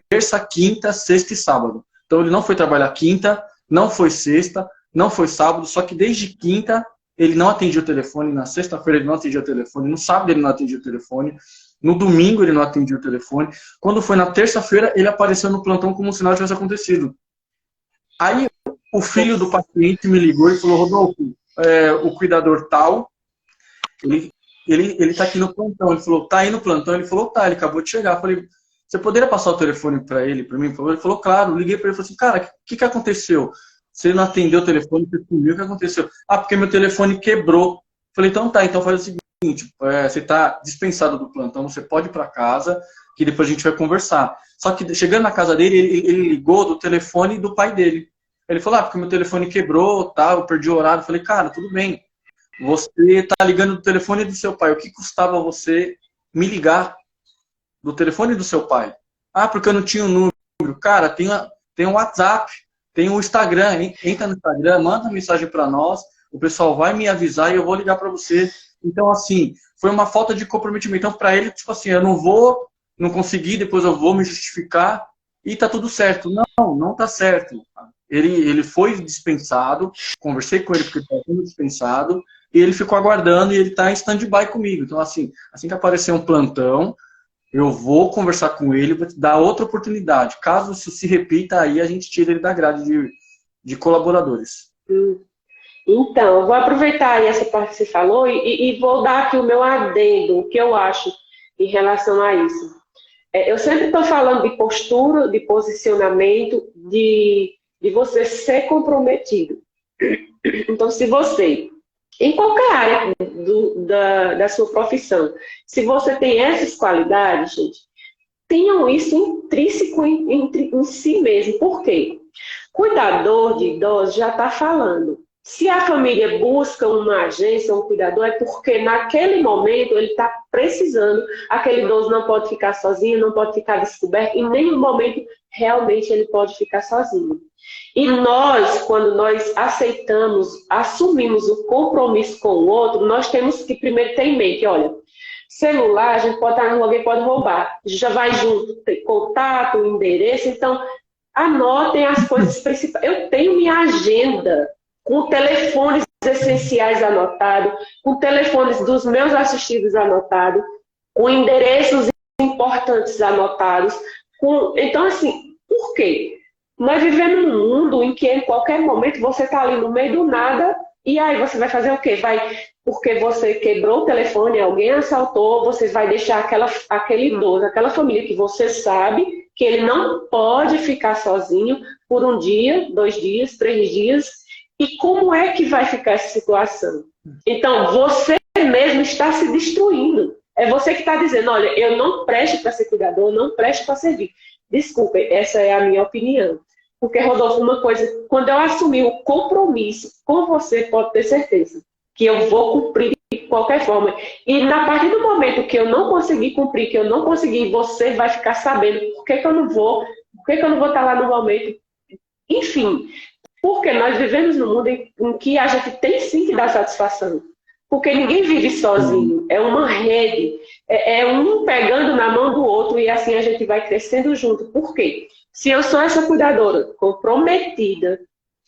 terça, quinta, sexta e sábado. Então ele não foi trabalhar quinta, não foi sexta, não foi sábado, só que desde quinta ele não atendia o telefone, na sexta-feira ele não atendia o telefone, no sábado ele não atendia o telefone, no domingo ele não atendia o telefone. Quando foi na terça-feira, ele apareceu no plantão como se nada tivesse acontecido. Aí o filho do paciente me ligou e falou, Rodolfo, o cuidador tal, ele tá aqui no plantão. Ele falou, tá aí no plantão? Ele falou, tá, ele acabou de chegar. Eu falei, você poderia passar o telefone para mim, por favor? Ele falou, claro. Liguei para ele e falei assim, cara, o que aconteceu? Você não atendeu o telefone, você sumiu, o que aconteceu? Ah, porque meu telefone quebrou. Eu falei, então tá, então faz o seguinte, você tá dispensado do plantão, você pode ir para casa, que depois a gente vai conversar. Só que chegando na casa dele, ele ligou do telefone do pai dele. Ele falou, porque meu telefone quebrou, tá, eu perdi o horário. Eu falei, cara, tudo bem. Você tá ligando do telefone do seu pai. O que custava você me ligar do telefone do seu pai? Ah, porque eu não tinha o número. Cara, tem um WhatsApp, tem um Instagram. Entra no Instagram, manda mensagem para nós. O pessoal vai me avisar e eu vou ligar para você. Então, assim, foi uma falta de comprometimento. Então, para ele, tipo assim, eu não consegui, depois eu vou me justificar e tá tudo certo. Não tá certo. Ele foi dispensado, conversei com ele porque ele estava sendo dispensado, e ele ficou aguardando e ele está em stand-by comigo. Então, assim que aparecer um plantão, eu vou conversar com ele, vou dar outra oportunidade. Caso isso se repita, aí a gente tira ele da grade de colaboradores. Então, eu vou aproveitar aí essa parte que você falou e vou dar aqui o meu adendo, o que eu acho em relação a isso. Eu sempre estou falando de postura, de posicionamento, de você ser comprometido. Então, se você, em qualquer área da sua profissão, se você tem essas qualidades, gente, tenham isso intrínseco em si mesmo. Por quê? Cuidador de idosos já está falando. Se a família busca uma agência, um cuidador, é porque naquele momento ele está precisando, aquele idoso não pode ficar sozinho, não pode ficar descoberto, em nenhum momento realmente ele pode ficar sozinho. E nós, quando nós assumimos o compromisso com o outro, nós temos que primeiro ter em mente, olha, celular, a gente pode estar, alguém pode roubar, já vai junto, tem contato, endereço, então Anotem as coisas principais. Eu tenho minha agenda com telefones essenciais anotados, com telefones dos meus assistidos anotados, com endereços importantes anotados. Então, assim, por quê? Nós vivemos num mundo em que em qualquer momento você está ali no meio do nada e aí você vai fazer o quê? Porque você quebrou o telefone, alguém assaltou, você vai deixar aquele idoso, aquela família que você sabe que ele não pode ficar sozinho por um dia, 2 dias, 3 dias. E como é que vai ficar essa situação? Então, você mesmo está se destruindo. É você que está dizendo, olha, eu não presto para ser cuidador, não presto para servir. Desculpe, essa é a minha opinião. Porque, Rodolfo, uma coisa, quando eu assumir o compromisso com você, pode ter certeza que eu vou cumprir de qualquer forma. E a partir do momento que eu não conseguir cumprir, que eu não conseguir, você vai ficar sabendo por que eu não vou, por que eu não vou estar lá no momento. Enfim, porque nós vivemos num mundo em que a gente tem sim que dar satisfação. Porque ninguém vive sozinho, é uma rede, é um pegando na mão do outro e assim a gente vai crescendo junto. Por quê? Se eu sou essa cuidadora comprometida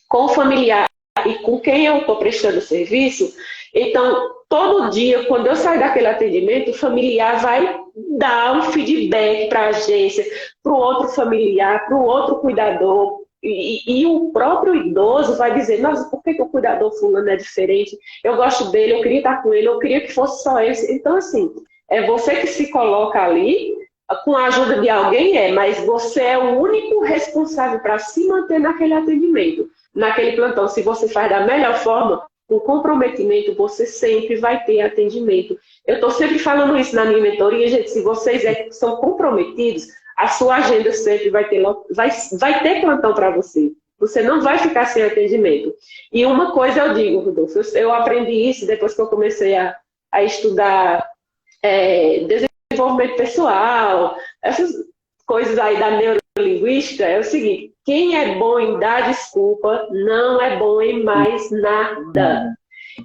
com o familiar e com quem eu estou prestando serviço, então todo dia, quando eu sair daquele atendimento, o familiar vai dar um feedback para a agência, para o outro familiar, para o outro cuidador. E o próprio idoso vai dizer, nossa, por que o cuidador fulano é diferente? Eu gosto dele, eu queria estar com ele, eu queria que fosse só esse. Então, assim, é você que se coloca ali, com a ajuda de alguém, mas você é o único responsável para se manter naquele atendimento, naquele plantão. Se você faz da melhor forma, com comprometimento, você sempre vai ter atendimento. Eu estou sempre falando isso na minha mentoria, gente, se vocês são comprometidos, a sua agenda sempre vai ter plantão para você. Você não vai ficar sem atendimento. E uma coisa eu digo, Rodolfo, eu aprendi isso depois que eu comecei a estudar desenvolvimento pessoal, essas coisas aí da neurolinguística, é o seguinte, quem é bom em dar desculpa não é bom em mais nada.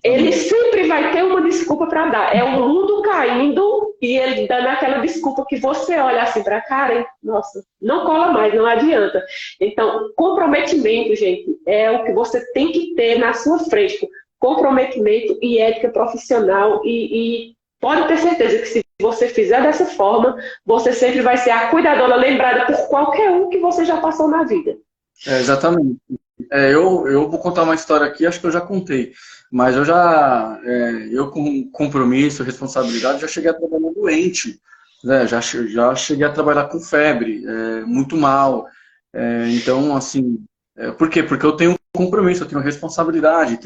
Ele sempre vai ter uma desculpa para dar. É o mundo caindo e ele dando aquela desculpa que você olha assim para a cara e, nossa, não cola mais, não adianta. Então, comprometimento, gente, é o que você tem que ter na sua frente. Comprometimento e ética profissional e pode ter certeza que se você fizer dessa forma, você sempre vai ser a cuidadora lembrada por qualquer um que você já passou na vida. Exatamente. Eu vou contar uma história aqui, acho que eu já contei, mas eu com compromisso, responsabilidade, já cheguei a trabalhar doente, né? Já cheguei a trabalhar com febre, muito mal. Então, assim, por quê? Porque eu tenho compromisso, eu tenho responsabilidade,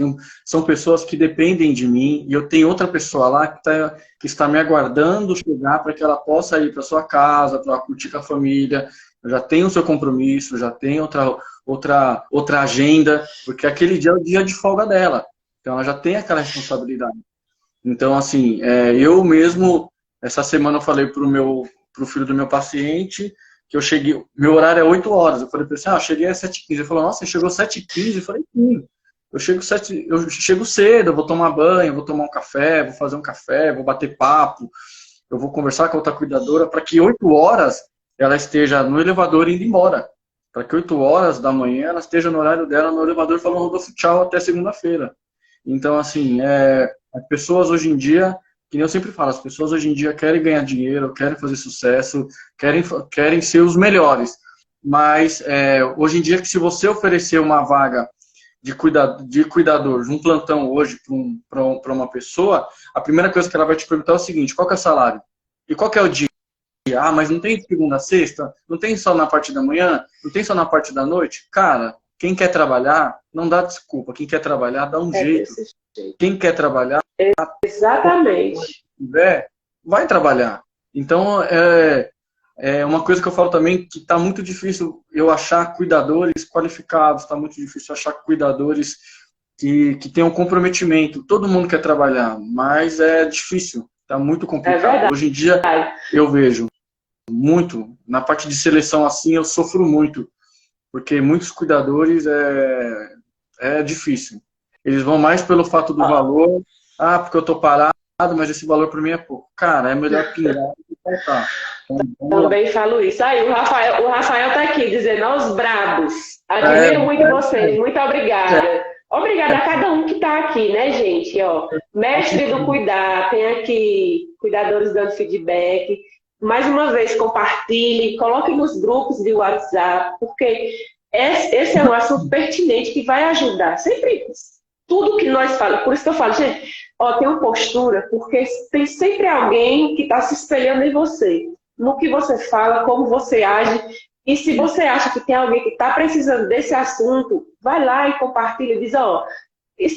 são pessoas que dependem de mim e eu tenho outra pessoa lá que está me aguardando chegar para que ela possa ir para sua casa, para curtir com a família. Eu já tenho o seu compromisso, já tenho outra agenda, porque aquele dia é o dia de folga dela. Então ela já tem aquela responsabilidade. Então, assim, eu mesmo, essa semana eu falei pro filho do meu paciente que eu cheguei, meu horário é 8 horas. Eu falei para ele assim, eu cheguei às 7h15. Ele falou, nossa, você chegou às 7h15? Eu falei, sim. Eu chego cedo, eu vou tomar banho, vou tomar um café, vou fazer um café, vou bater papo, eu vou conversar com a outra cuidadora para que 8 horas ela esteja no elevador indo embora. Para que 8 horas da manhã ela esteja no horário dela no elevador falando, Rodolfo, tchau, até segunda-feira. Então, assim, as pessoas hoje em dia, que nem eu sempre falo, as pessoas hoje em dia querem ganhar dinheiro, querem fazer sucesso, querem ser os melhores. Mas, hoje em dia, que se você oferecer uma vaga de cuidador, de um plantão hoje para uma pessoa, a primeira coisa que ela vai te perguntar é o seguinte, qual que é o salário? E qual que é o dia? Ah, mas não tem de segunda a sexta? Não tem só na parte da manhã? Não tem só na parte da noite? Cara, quem quer trabalhar, não dá desculpa. Quem quer trabalhar, dá um jeito. Quem quer trabalhar, exatamente, vai trabalhar. Então, uma coisa que eu falo também, que está muito difícil eu achar cuidadores qualificados, está muito difícil achar cuidadores que tenham comprometimento. Todo mundo quer trabalhar, mas é difícil, está muito complicado. Hoje em dia, eu vejo muito, na parte de seleção assim, eu sofro muito, porque muitos cuidadores é difícil. Eles vão mais pelo fato do valor, porque eu tô parado, mas esse valor para mim é pouco. Cara, é melhor pingar do que faltar. Também falo isso. Aí, o Rafael tá aqui dizendo, aos brabos. Admiro muito vocês, muito obrigada. Obrigada a cada um que está aqui, né, gente? Ó, mestre do cuidar, tem aqui cuidadores dando feedback. Mais uma vez, compartilhe, coloque nos grupos de WhatsApp, porque esse é um assunto pertinente que vai ajudar. Sempre, tudo que nós falamos, por isso que eu falo, gente, ó, tem uma postura, porque tem sempre alguém que está se espelhando em você, no que você fala, como você age. E se você acha que tem alguém que está precisando desse assunto, vai lá e compartilha e diz, ó,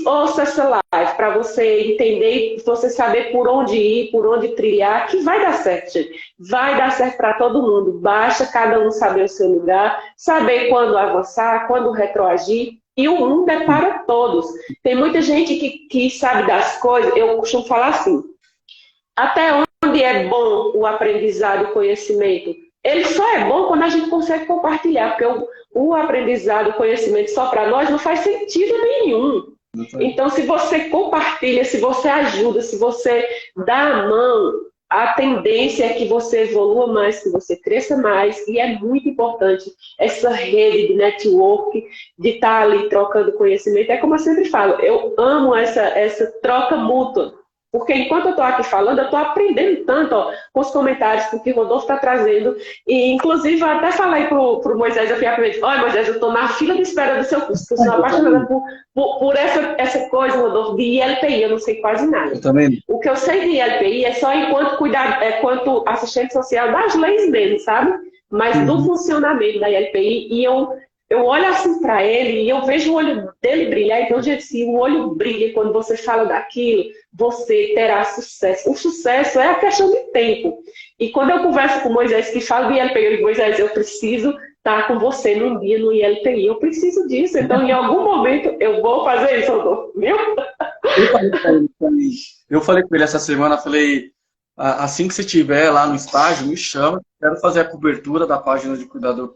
ouça essa live para você entender, você saber por onde ir, por onde trilhar, que vai dar certo, gente. Vai dar certo para todo mundo. Basta cada um saber o seu lugar, saber quando avançar, quando retroagir. E o mundo é para todos. Tem muita gente que sabe das coisas, eu costumo falar assim, até onde é bom o aprendizado, o conhecimento? Ele só é bom quando a gente consegue compartilhar, porque o aprendizado, o conhecimento só para nós não faz sentido nenhum. Então, se você compartilha, se você ajuda, se você dá a mão, a tendência é que você evolua mais, que você cresça mais, e é muito importante essa rede de network, de estar ali trocando conhecimento. É como eu sempre falo, eu amo essa troca mútua. Porque enquanto eu estou aqui falando, eu estou aprendendo tanto, ó, com os comentários que o Rodolfo está trazendo. E, inclusive, eu até falei para o Moisés, eu fui a primeira, olha, Moisés, eu estou na fila de espera do seu curso, porque eu sou apaixonada por essa coisa, Rodolfo, de ILPI, eu não sei quase nada. Eu também. O que eu sei de ILPI é só enquanto assistente social das leis mesmo, sabe? Mas do funcionamento da ILPI, e eu olho assim para ele e eu vejo o olho dele brilhar. Então, gente, se o olho brilha quando você fala daquilo, você terá sucesso. O sucesso é a questão de tempo. E quando eu converso com o Moisés, que fala do ILPI, eu digo, Moisés, eu preciso estar com você num dia no ILPI. Eu preciso disso. Então, em algum momento, eu vou fazer isso, Rodolfo, viu? Eu falei com ele essa semana, falei, assim que você estiver lá no estágio, me chama, quero fazer a cobertura da página de Cuidador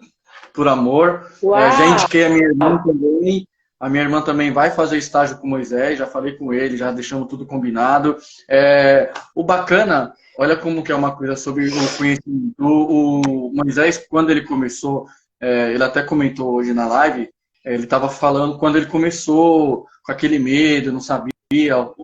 por Amor. Já indiquei a minha irmã também. A minha irmã também vai fazer estágio com o Moisés, já falei com ele, já deixamos tudo combinado. O bacana, olha como que é uma coisa sobre o conhecimento. O Moisés, quando ele começou, ele até comentou hoje na live, ele estava falando quando ele começou com aquele medo, não sabia,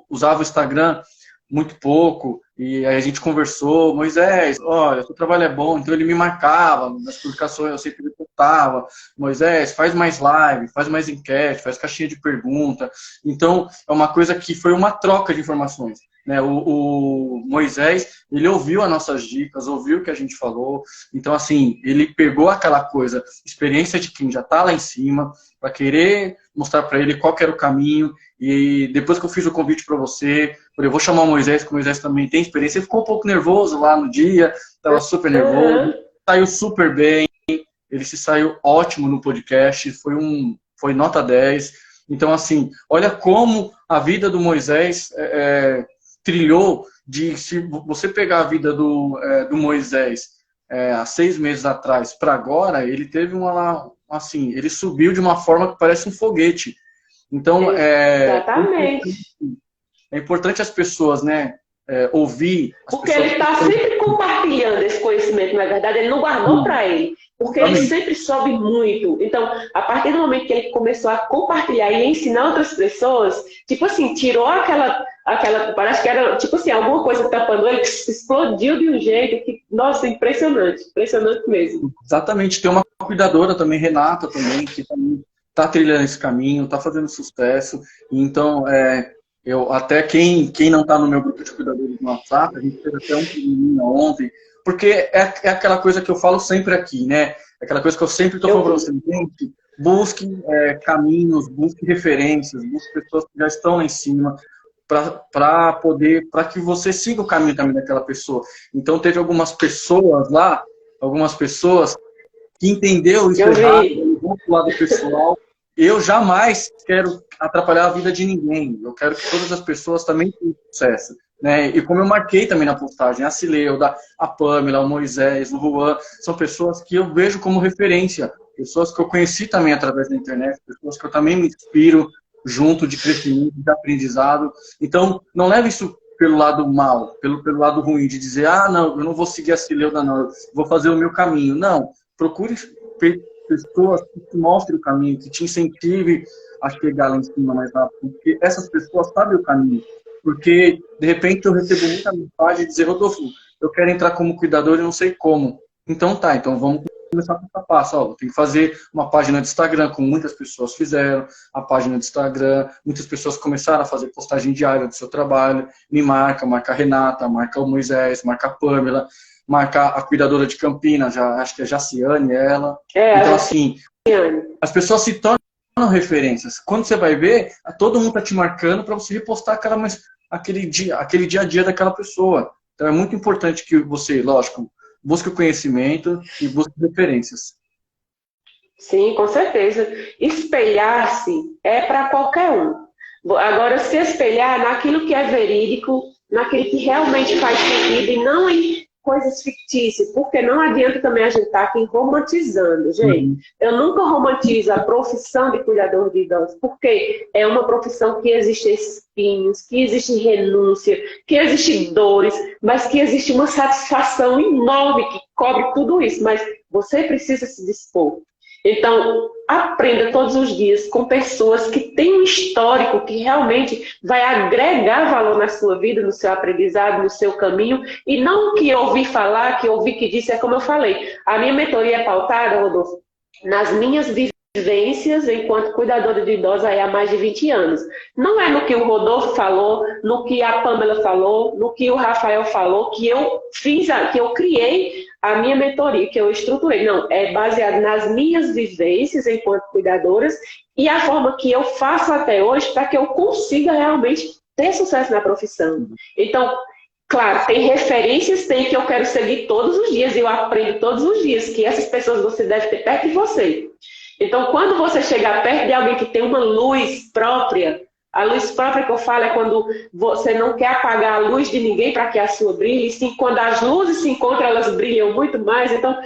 usava o Instagram muito pouco, e aí a gente conversou, Moisés, olha, seu trabalho é bom, então ele me marcava nas publicações, eu sempre postava, Moisés, faz mais live, faz mais enquete, faz caixinha de pergunta. Então, é uma coisa que foi uma troca de informações, né? O Moisés, ele ouviu as nossas dicas, ouviu o que a gente falou, então, assim, ele pegou aquela coisa, experiência de quem já está lá em cima, para querer mostrar para ele qual que era o caminho. E depois que eu fiz o convite para você, eu vou chamar o Moisés, que o Moisés também tem experiência. Ele ficou um pouco nervoso lá no dia, estava super nervoso, saiu super bem, ele se saiu ótimo no podcast, foi nota 10. Então, assim, olha como a vida do Moisés trilhou de, se você pegar a vida do Moisés há 6 meses atrás para agora, ele teve assim, ele subiu de uma forma que parece um foguete. Então, exatamente. É importante as pessoas, né, ouvir. Porque ele está sempre compartilhando esse conhecimento, na verdade, ele não guardou para ele. Porque ele sempre sobe muito. Então, a partir do momento que ele começou a compartilhar e ensinar outras pessoas, tipo assim, tirou aquela parece que era, tipo assim, alguma coisa tapando ele, que explodiu de um jeito que, nossa, impressionante mesmo. Exatamente. Tem uma cuidadora também, Renata, também, que também está trilhando esse caminho, está fazendo sucesso. Então, até quem não está no meu grupo de cuidadores no WhatsApp, a gente fez até um pequenininho ontem, porque é aquela coisa que eu falo sempre aqui, né? Aquela coisa que eu sempre estou falando para vocês, gente, busque caminhos, busque referências, busque pessoas que já estão lá em cima, para que você siga o caminho também daquela pessoa. Então, teve algumas pessoas que entendeu isso errado, do lado pessoal. Eu jamais quero atrapalhar a vida de ninguém. Eu quero que todas as pessoas também tenham sucesso, né? E como eu marquei também na postagem, a Cileuda, a Pamela, o Moisés, o Juan, são pessoas que eu vejo como referência, pessoas que eu conheci também através da internet, pessoas que eu também me inspiro junto de crescimento, de aprendizado. Então, não leve isso pelo lado mal, pelo lado ruim, de dizer, não, eu não vou seguir a Cileuda, não, eu vou fazer o meu caminho. Não, procure pessoas que te mostrem o caminho, que te incentive a chegar lá em cima mais rápido, porque essas pessoas sabem o caminho. Porque, de repente, eu recebo muita mensagem de dizer, Rodolfo, eu quero entrar como cuidador e não sei como. Então tá, então vamos começar passo a passo. Ó, tem que fazer uma página de Instagram, como muitas pessoas fizeram, a página de Instagram, muitas pessoas começaram a fazer postagem diária do seu trabalho, me marca a Renata, marca o Moisés, marca a Pamela, marca a cuidadora de Campinas, acho que é Jaciane, ela. Então, assim, as pessoas se tornam referências. Quando você vai ver, todo mundo está te marcando para você repostar aquele dia a dia daquela pessoa. Então é muito importante que você, lógico, busque o conhecimento e busque referências. Sim, com certeza. Espelhar-se é para qualquer um. Agora, se espelhar naquilo que é verídico, naquilo que realmente faz sentido e não em coisas fictícias, porque não adianta também a gente estar aqui romantizando, gente. Eu nunca romantizo a profissão de cuidador de idosos, porque é uma profissão que existe espinhos, que existe renúncia, que existe dores, mas que existe uma satisfação enorme que cobre tudo isso, mas você precisa se dispor. Então, aprenda todos os dias com pessoas que têm um histórico que realmente vai agregar valor na sua vida, no seu aprendizado, no seu caminho, e não o que ouvi falar, que ouvi que disse, é como eu falei. A minha mentoria é pautada, Rodolfo, nas minhas vivências enquanto cuidadora de idosos há mais de 20 anos. Não é no que o Rodolfo falou, no que a Pamela falou, no que o Rafael falou, que eu fiz, que eu criei a minha mentoria, que eu estruturei. Não, é baseado nas minhas vivências enquanto cuidadoras e a forma que eu faço até hoje para que eu consiga realmente ter sucesso na profissão. Então, claro, tem referências, tem que eu quero seguir todos os dias, eu aprendo todos os dias, que essas pessoas você deve ter perto de você. Então, quando você chegar perto de alguém que tem uma luz própria, a luz própria que eu falo é quando você não quer apagar a luz de ninguém para que a sua brilhe, e sim, quando as luzes se encontram, elas brilham muito mais, então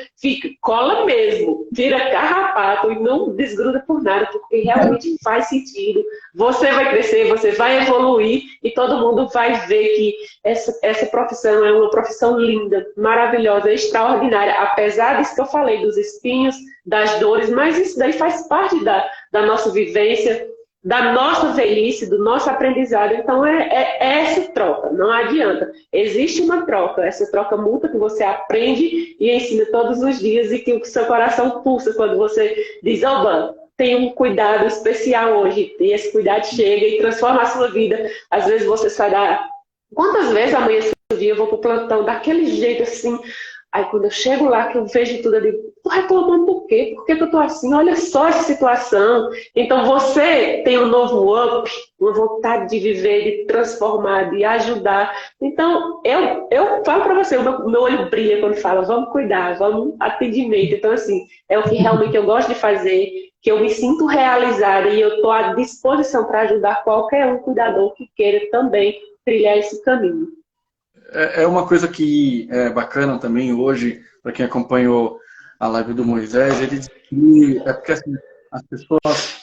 cola mesmo, vira carrapato e não desgruda por nada, porque realmente faz sentido. Você vai crescer, você vai evoluir e todo mundo vai ver que essa profissão é uma profissão linda, maravilhosa, extraordinária, apesar disso que eu falei, dos espinhos, das dores, mas isso daí faz parte da nossa vivência, da nossa velhice, do nosso aprendizado. Então, é essa troca, não adianta. Existe uma troca, essa troca mútua que você aprende e ensina todos os dias e que o seu coração pulsa quando você diz, oba, tem um cuidado especial hoje, e esse cuidado chega e transforma a sua vida. Às vezes você sai da... Quantas vezes amanhã esse dia eu vou pro plantão daquele jeito assim... Aí quando eu chego lá, que eu vejo tudo, eu digo, tô reclamando por quê? Por que eu tô assim? Olha só essa situação. Então você tem um novo up, uma vontade de viver, de transformar, de ajudar. Então eu falo para você, o meu olho brilha quando fala, vamos cuidar, vamos atendimento. Então assim, é o que realmente eu gosto de fazer, que eu me sinto realizada e eu tô à disposição para ajudar qualquer um cuidador que queira também trilhar esse caminho. É uma coisa que é bacana também hoje, para quem acompanhou a live do Moisés, ele disse que é porque assim, as pessoas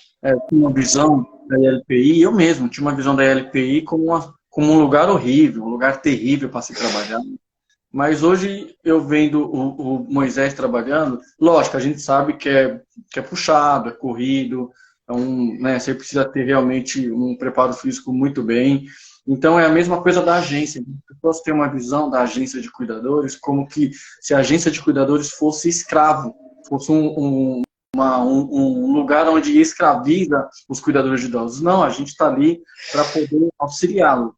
tinham uma visão da ILPI, eu mesmo tinha uma visão da ILPI como um lugar horrível, um lugar terrível para se trabalhar. Mas hoje eu vendo o Moisés trabalhando, lógico, a gente sabe que é puxado, é corrido, né, você precisa ter realmente um preparo físico muito bem. Então, é a mesma coisa da agência. As pessoas têm uma visão da agência de cuidadores como que se a agência de cuidadores fosse escravo, fosse um lugar onde escraviza os cuidadores de idosos. Não, a gente está ali para poder auxiliá-lo,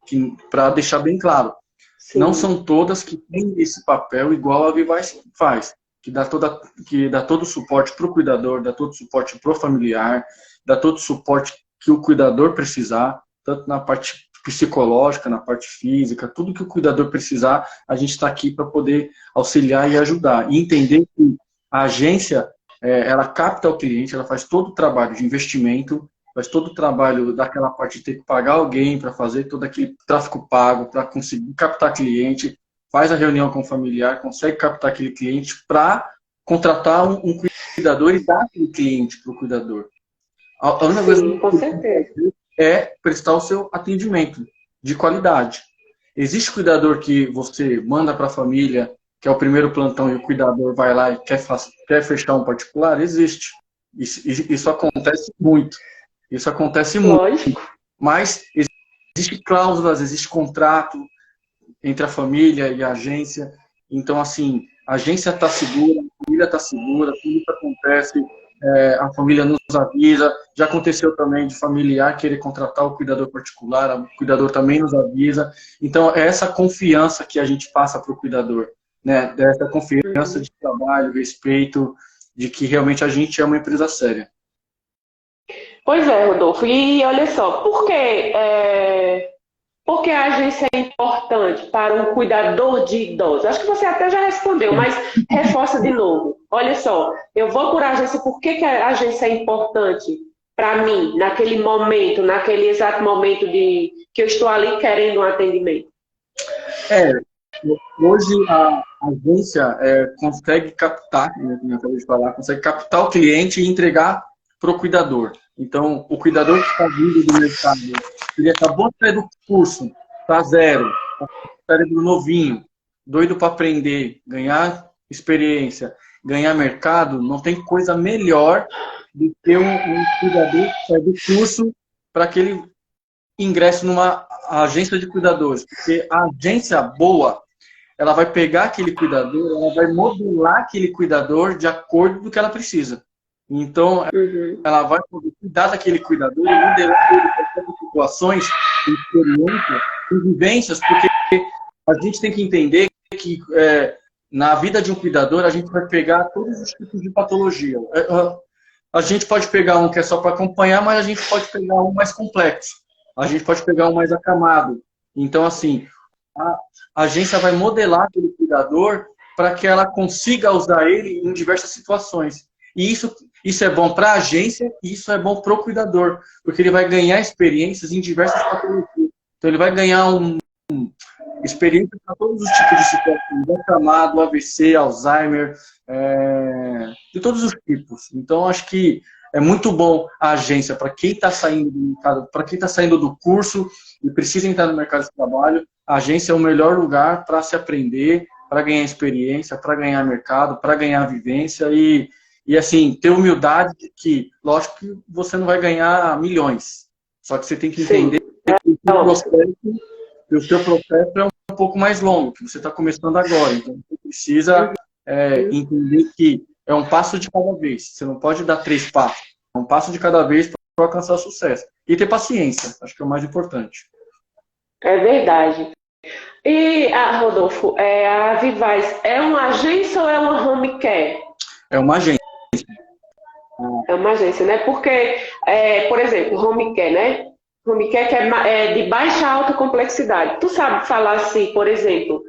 para deixar bem claro. Sim. Não são todas que têm esse papel igual a Vivaz faz, que dá todo o suporte para o cuidador, dá todo o suporte para o familiar, dá todo o suporte que o cuidador precisar, tanto na parte psicológica, na parte física, tudo que o cuidador precisar, a gente está aqui para poder auxiliar e ajudar. E entender que a agência, ela capta o cliente, ela faz todo o trabalho de investimento, faz todo o trabalho daquela parte de ter que pagar alguém para fazer todo aquele tráfego pago, para conseguir captar cliente, faz a reunião com o familiar, consegue captar aquele cliente para contratar um cuidador e dar aquele cliente para o cuidador. A única coisa com certeza. É prestar o seu atendimento de qualidade. Existe cuidador que você manda para a família, que é o primeiro plantão, e o cuidador vai lá e quer fechar um particular? Existe. Isso acontece muito. Isso acontece muito. Lógico. Mas existe cláusulas, existe contrato entre a família e a agência. Então, assim, a agência está segura, a família está segura, tudo que acontece, a família nos avisa. Já aconteceu também de familiar querer contratar o cuidador particular, o cuidador também nos avisa. Então, é essa confiança que a gente passa para o cuidador, né? Essa confiança de trabalho, respeito, de que realmente a gente é uma empresa séria. Pois é, Rodolfo. E olha só, por que a agência é importante para um cuidador de idosos? Acho que você até já respondeu, mas reforça de novo. Olha só, eu vou por agência, por que a agência é importante para mim, naquele momento, naquele exato momento que eu estou ali querendo um atendimento? Hoje a agência consegue captar, né, como eu acabei de falar, consegue captar o cliente e entregar para o cuidador. Então, o cuidador que está vindo do mercado, ele acabou de sair do curso, está zero, cérebro novinho, doido para aprender, ganhar experiência, ganhar mercado, não tem coisa melhor do que um cuidador que sai do curso para que ele ingresse numa agência de cuidadores. Porque a agência boa, ela vai pegar aquele cuidador, ela vai modular aquele cuidador de acordo com o que ela precisa. Então, ela vai poder cuidar daquele cuidador e modelar ele para situações, experiências, vivências, porque a gente tem que entender que na vida de um cuidador a gente vai pegar todos os tipos de patologia. A gente pode pegar um que é só para acompanhar, mas a gente pode pegar um mais complexo. A gente pode pegar um mais acamado. Então, assim, a agência vai modelar aquele cuidador para que ela consiga usar ele em diversas situações. E isso é bom para a agência e isso é bom para o cuidador, porque ele vai ganhar experiências em diversas patologias. Então, ele vai ganhar experiência para todos os tipos de situações, acamado, AVC, Alzheimer, de todos os tipos. Então, acho que é muito bom a agência para quem está saindo do mercado, para quem está saindo do curso e precisa entrar no mercado de trabalho. A agência é o melhor lugar para se aprender, para ganhar experiência, para ganhar mercado, para ganhar vivência e assim, ter humildade de que, lógico que você não vai ganhar milhões, só que você tem que entender que o seu processo é um pouco mais longo, que você está começando agora. Então, você precisa entender que é um passo de cada vez. Você não pode dar 3 passos. É um passo de cada vez para alcançar sucesso. E ter paciência, acho que é o mais importante. É verdade. E, Rodolfo, a Vivaz é uma agência ou é uma home care? É uma agência. É uma agência, né? Porque, por exemplo, home care, né? Home care que é de baixa alta complexidade. Tu sabe falar assim, por exemplo,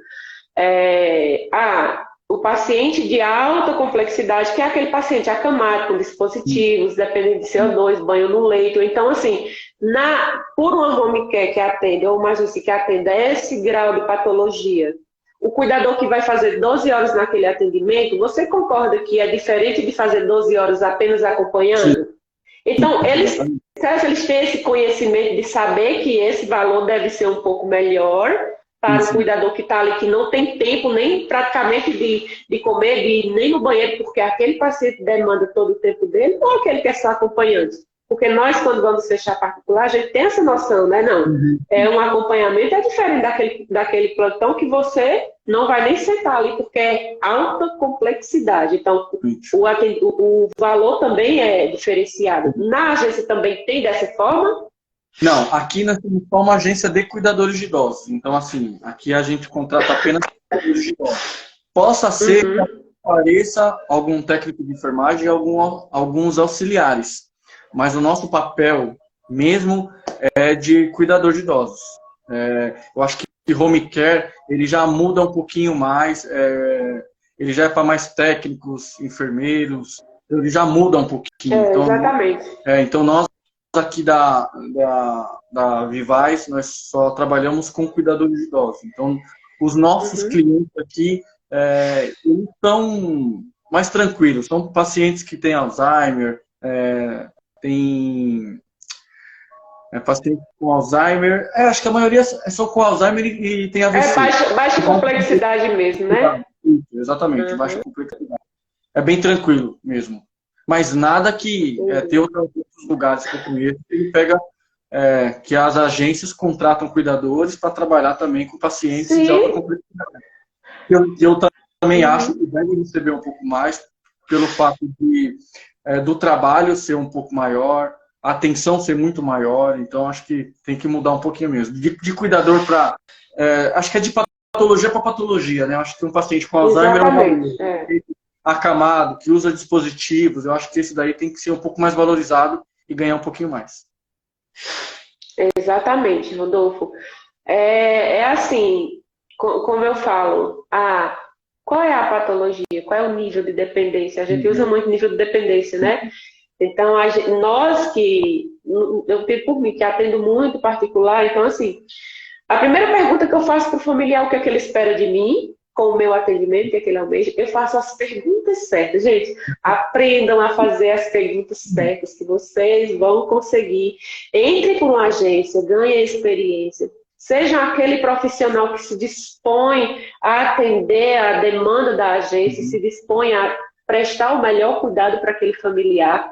o paciente de alta complexidade, que é aquele paciente acamado com dispositivos, dependendo de CO2, banho no leito. Então, assim, por uma home care que atende, ou uma agência que atende a esse grau de patologia, o cuidador que vai fazer 12 horas naquele atendimento, você concorda que é diferente de fazer 12 horas apenas acompanhando? Então, eles têm esse conhecimento de saber que esse valor deve ser um pouco melhor para o cuidador que está ali, que não tem tempo nem praticamente de comer, de ir nem no banheiro, porque aquele paciente demanda todo o tempo dele, ou aquele que é só acompanhante. Porque nós, quando vamos fechar particular, a gente tem essa noção, né? Não. Um acompanhamento é diferente daquele plantão que você não vai nem sentar ali, porque é alta complexidade. Então, o valor também é diferenciado. Na agência também tem dessa forma? Não, aqui nós temos só uma agência de cuidadores de idosos. Então, assim, aqui a gente contrata apenas cuidadores de idosos. Possa ser que apareça algum técnico de enfermagem e alguns auxiliares. Mas o nosso papel mesmo é de cuidador de idosos. Eu acho que home care, ele já muda um pouquinho mais, ele já é para mais técnicos, enfermeiros, ele já muda um pouquinho. Então, exatamente. Então, nós aqui da Vivaz, nós só trabalhamos com cuidadores de idosos. Então, os nossos clientes aqui, eles são mais tranquilos, são pacientes que têm Alzheimer, tem paciente com Alzheimer. Acho que a maioria é só com Alzheimer e tem AVC. É baixa complexidade mesmo, né? Exatamente, baixa complexidade. É bem tranquilo mesmo. Mas nada que tem outros lugares que eu conheço que ele pega, que as agências contratam cuidadores para trabalhar também com pacientes de alta complexidade. Eu também acho que deve receber um pouco mais pelo fato do trabalho ser um pouco maior, a atenção ser muito maior, então acho que tem que mudar um pouquinho mesmo. De cuidador para... acho que é de patologia para patologia, né? Acho que um paciente com Alzheimer acamado, que usa dispositivos, eu acho que esse daí tem que ser um pouco mais valorizado e ganhar um pouquinho mais. Exatamente, Rodolfo. Assim, como eu falo, qual é a patologia? Qual é o nível de dependência? A gente usa muito nível de dependência, né? Então, nós que, eu tenho por mim, que atendo muito particular, então, assim, a primeira pergunta que eu faço para o familiar, o que é que ele espera de mim, com o meu atendimento, que é que ele almeja, eu faço as perguntas certas. Gente, aprendam a fazer as perguntas certas, que vocês vão conseguir. Entre por uma agência, ganhem experiência. Sejam aquele profissional que se dispõe a atender a demanda da agência, se dispõe a prestar o melhor cuidado para aquele familiar.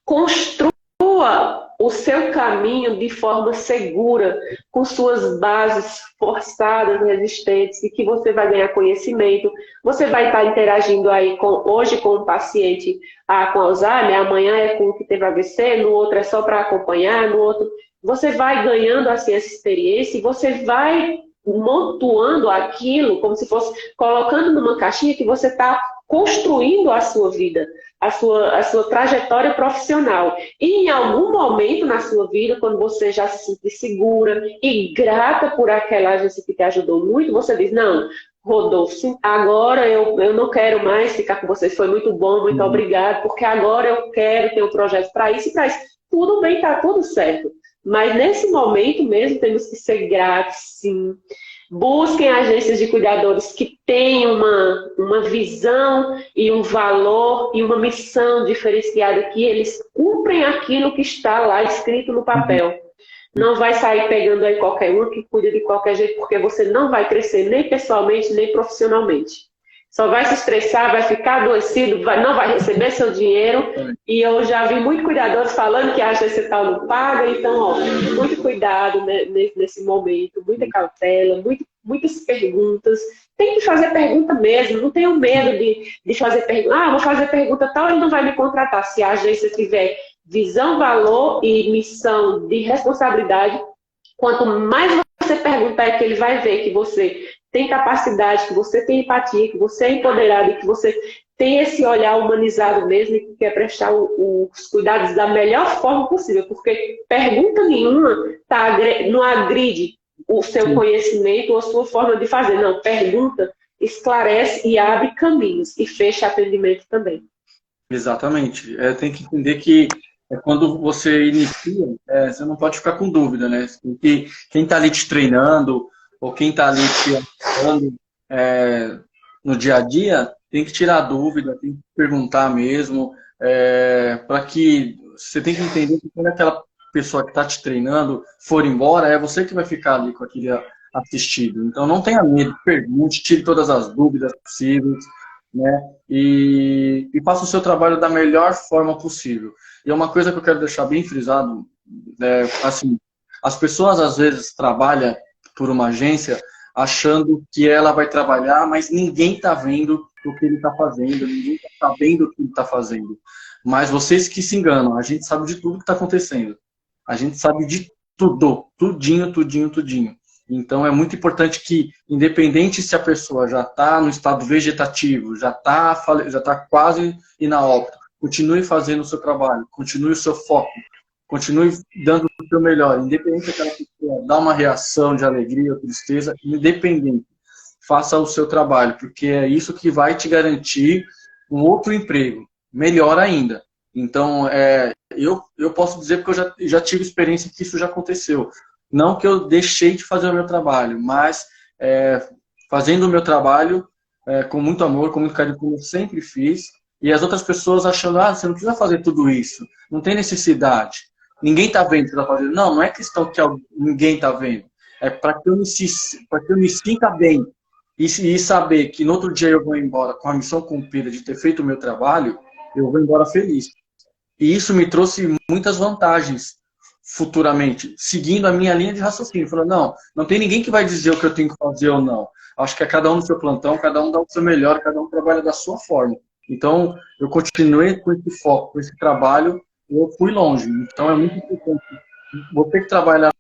Construa o seu caminho de forma segura, com suas bases forçadas, resistentes, e que você vai ganhar conhecimento. Você vai estar interagindo aí hoje com o paciente com Alzheimer, amanhã é com o que teve AVC, no outro é só para acompanhar, no outro... Você vai ganhando assim, essa experiência e você vai montuando aquilo como se fosse colocando numa caixinha que você está construindo a sua vida, a sua trajetória profissional. E em algum momento na sua vida, quando você já se sente segura e grata por aquela agência que te ajudou muito, você diz, não, Rodolfo, agora eu não quero mais ficar com vocês, foi muito bom, muito obrigado, porque agora eu quero ter um projeto para isso e para isso. Tudo bem, está tudo certo. Mas nesse momento mesmo temos que ser gratos, sim. Busquem agências de cuidadores que tenham uma visão e um valor e uma missão diferenciada, que eles cumprem aquilo que está lá escrito no papel. Não vai sair pegando aí qualquer um que cuida de qualquer jeito, porque você não vai crescer nem pessoalmente, nem profissionalmente. Só vai se estressar, vai ficar adoecido, não vai receber seu dinheiro. E eu já vi muitos cuidadores falando que a agência tal não paga. Então, muito cuidado, né, nesse momento, muita cautela, muitas perguntas. Tem que fazer pergunta mesmo, não tenho medo de fazer pergunta. Vou fazer pergunta tal, ele não vai me contratar. Se a agência tiver visão, valor e missão de responsabilidade, quanto mais você perguntar, é que ele vai ver que você tem capacidade, que você tem empatia, que você é empoderado e que você tem esse olhar humanizado mesmo e que quer prestar os cuidados da melhor forma possível, porque pergunta nenhuma não agride o seu conhecimento ou a sua forma de fazer. Não, pergunta, esclarece e abre caminhos e fecha atendimento também. Exatamente. Tem que entender que quando você inicia, você não pode ficar com dúvida, né? Quem está ali te treinando ou quem está ali te ajudando no dia a dia, tem que tirar dúvida, tem que perguntar mesmo, para que você tem que entender que quando aquela pessoa que está te treinando for embora, é você que vai ficar ali com aquele assistido. Então não tenha medo, pergunte, tire todas as dúvidas possíveis, né? E faça o seu trabalho da melhor forma possível. E é uma coisa que eu quero deixar bem frisado, assim, as pessoas às vezes trabalham por uma agência achando que ela vai trabalhar, mas ninguém está vendo o que ele está fazendo, ninguém está sabendo o que ele está fazendo. Mas vocês que se enganam, a gente sabe de tudo que está acontecendo. A gente sabe de tudo, tudinho, tudinho, tudinho. Então é muito importante que, independente se a pessoa já está no estado vegetativo, já está quase inaóbito, continue fazendo o seu trabalho, continue o seu foco, continue dando o seu melhor, independente daquela pessoa dar uma reação de alegria ou tristeza, independente, faça o seu trabalho, porque é isso que vai te garantir um outro emprego, melhor ainda. Então, eu posso dizer porque eu já tive experiência que isso já aconteceu. Não que eu deixei de fazer o meu trabalho, mas fazendo o meu trabalho com muito amor, com muito carinho, como eu sempre fiz, e as outras pessoas achando, você não precisa fazer tudo isso, não tem necessidade. ninguém está vendo o que você está fazendo. Não, não é questão que ninguém está vendo. É para que eu me sinta bem e saber que no outro dia eu vou embora com a missão cumprida de ter feito o meu trabalho, eu vou embora feliz. E isso me trouxe muitas vantagens futuramente, seguindo a minha linha de raciocínio. Falando, não tem ninguém que vai dizer o que eu tenho que fazer ou não. Acho que é cada um no seu plantão, cada um dá o seu melhor, cada um trabalha da sua forma. Então, eu continuei com esse foco, com esse trabalho, e eu fui longe. Então, é muito importante. Você que trabalha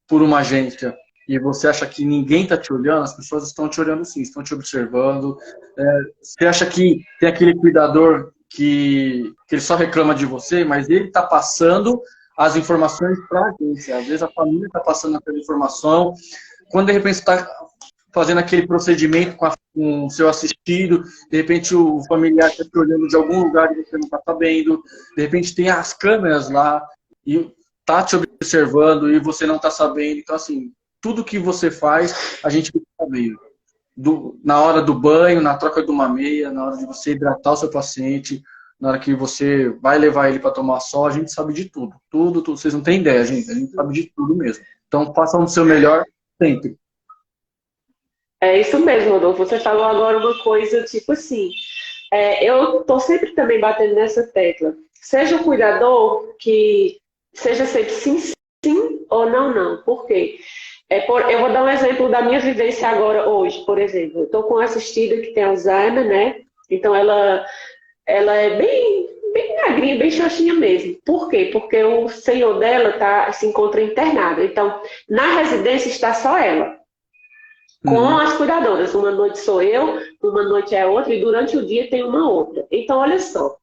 por uma agência e você acha que ninguém está te olhando, as pessoas estão te olhando sim, estão te observando. Você acha que tem aquele cuidador que ele só reclama de você, mas ele está passando as informações para a agência. Às vezes a família está passando aquela informação. Quando de repente está fazendo aquele procedimento com o seu assistido, de repente o familiar está te olhando de algum lugar e você não está sabendo, de repente tem as câmeras lá e está te observando e você não está sabendo. Então, assim, tudo que você faz, a gente fica sabendo. Na hora do banho, na troca de uma meia, na hora de você hidratar o seu paciente, na hora que você vai levar ele para tomar sol, a gente sabe de tudo. Tudo, vocês não têm ideia, gente. A gente sabe de tudo mesmo. Então, façam o seu melhor sempre. É isso mesmo, Rodolfo. Você falou agora uma coisa, tipo assim, eu tô sempre também batendo nessa tecla. Seja o cuidador que seja sempre sim, sim ou não, não. Por quê? Eu vou dar um exemplo da minha vivência agora, hoje, por exemplo. Eu estou com uma assistida que tem Alzheimer, né? Então, ela é bem magrinha, bem xoxinha mesmo. Por quê? Porque o senhor dela se encontra internado. Então, na residência está só ela, com as cuidadoras. Uma noite sou eu, uma noite é outra, e durante o dia tem uma outra. Então, olha só,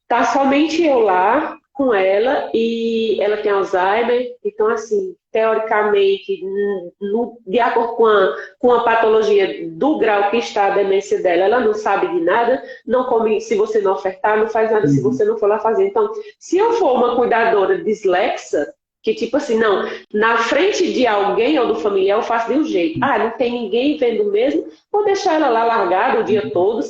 tá somente eu lá com ela, e ela tem Alzheimer. Então, assim, teoricamente, de acordo com a patologia do grau que está a demência dela, ela não sabe de nada, não come se você não ofertar, não faz nada se você não for lá fazer. Então, se eu for uma cuidadora dislexa, que tipo assim, não, na frente de alguém ou do familiar eu faço de um jeito. Não tem ninguém vendo mesmo, vou deixar ela lá largada o dia todo.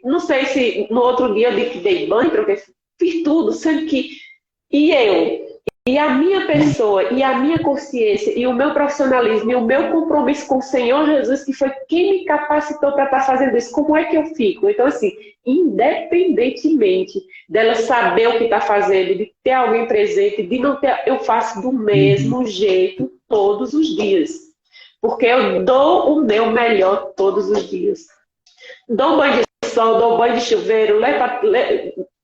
Não sei se no outro dia eu dei banho, troquei, fiz tudo, sendo que e a minha pessoa, e a minha consciência, e o meu profissionalismo, e o meu compromisso com o Senhor Jesus, que foi quem me capacitou para estar fazendo isso, como é que eu fico? Então, assim, independentemente dela saber o que está fazendo, de ter alguém presente, de não ter, eu faço do mesmo jeito todos os dias. Porque eu dou o meu melhor todos os dias. Dou banho de sol, dou banho de chuveiro,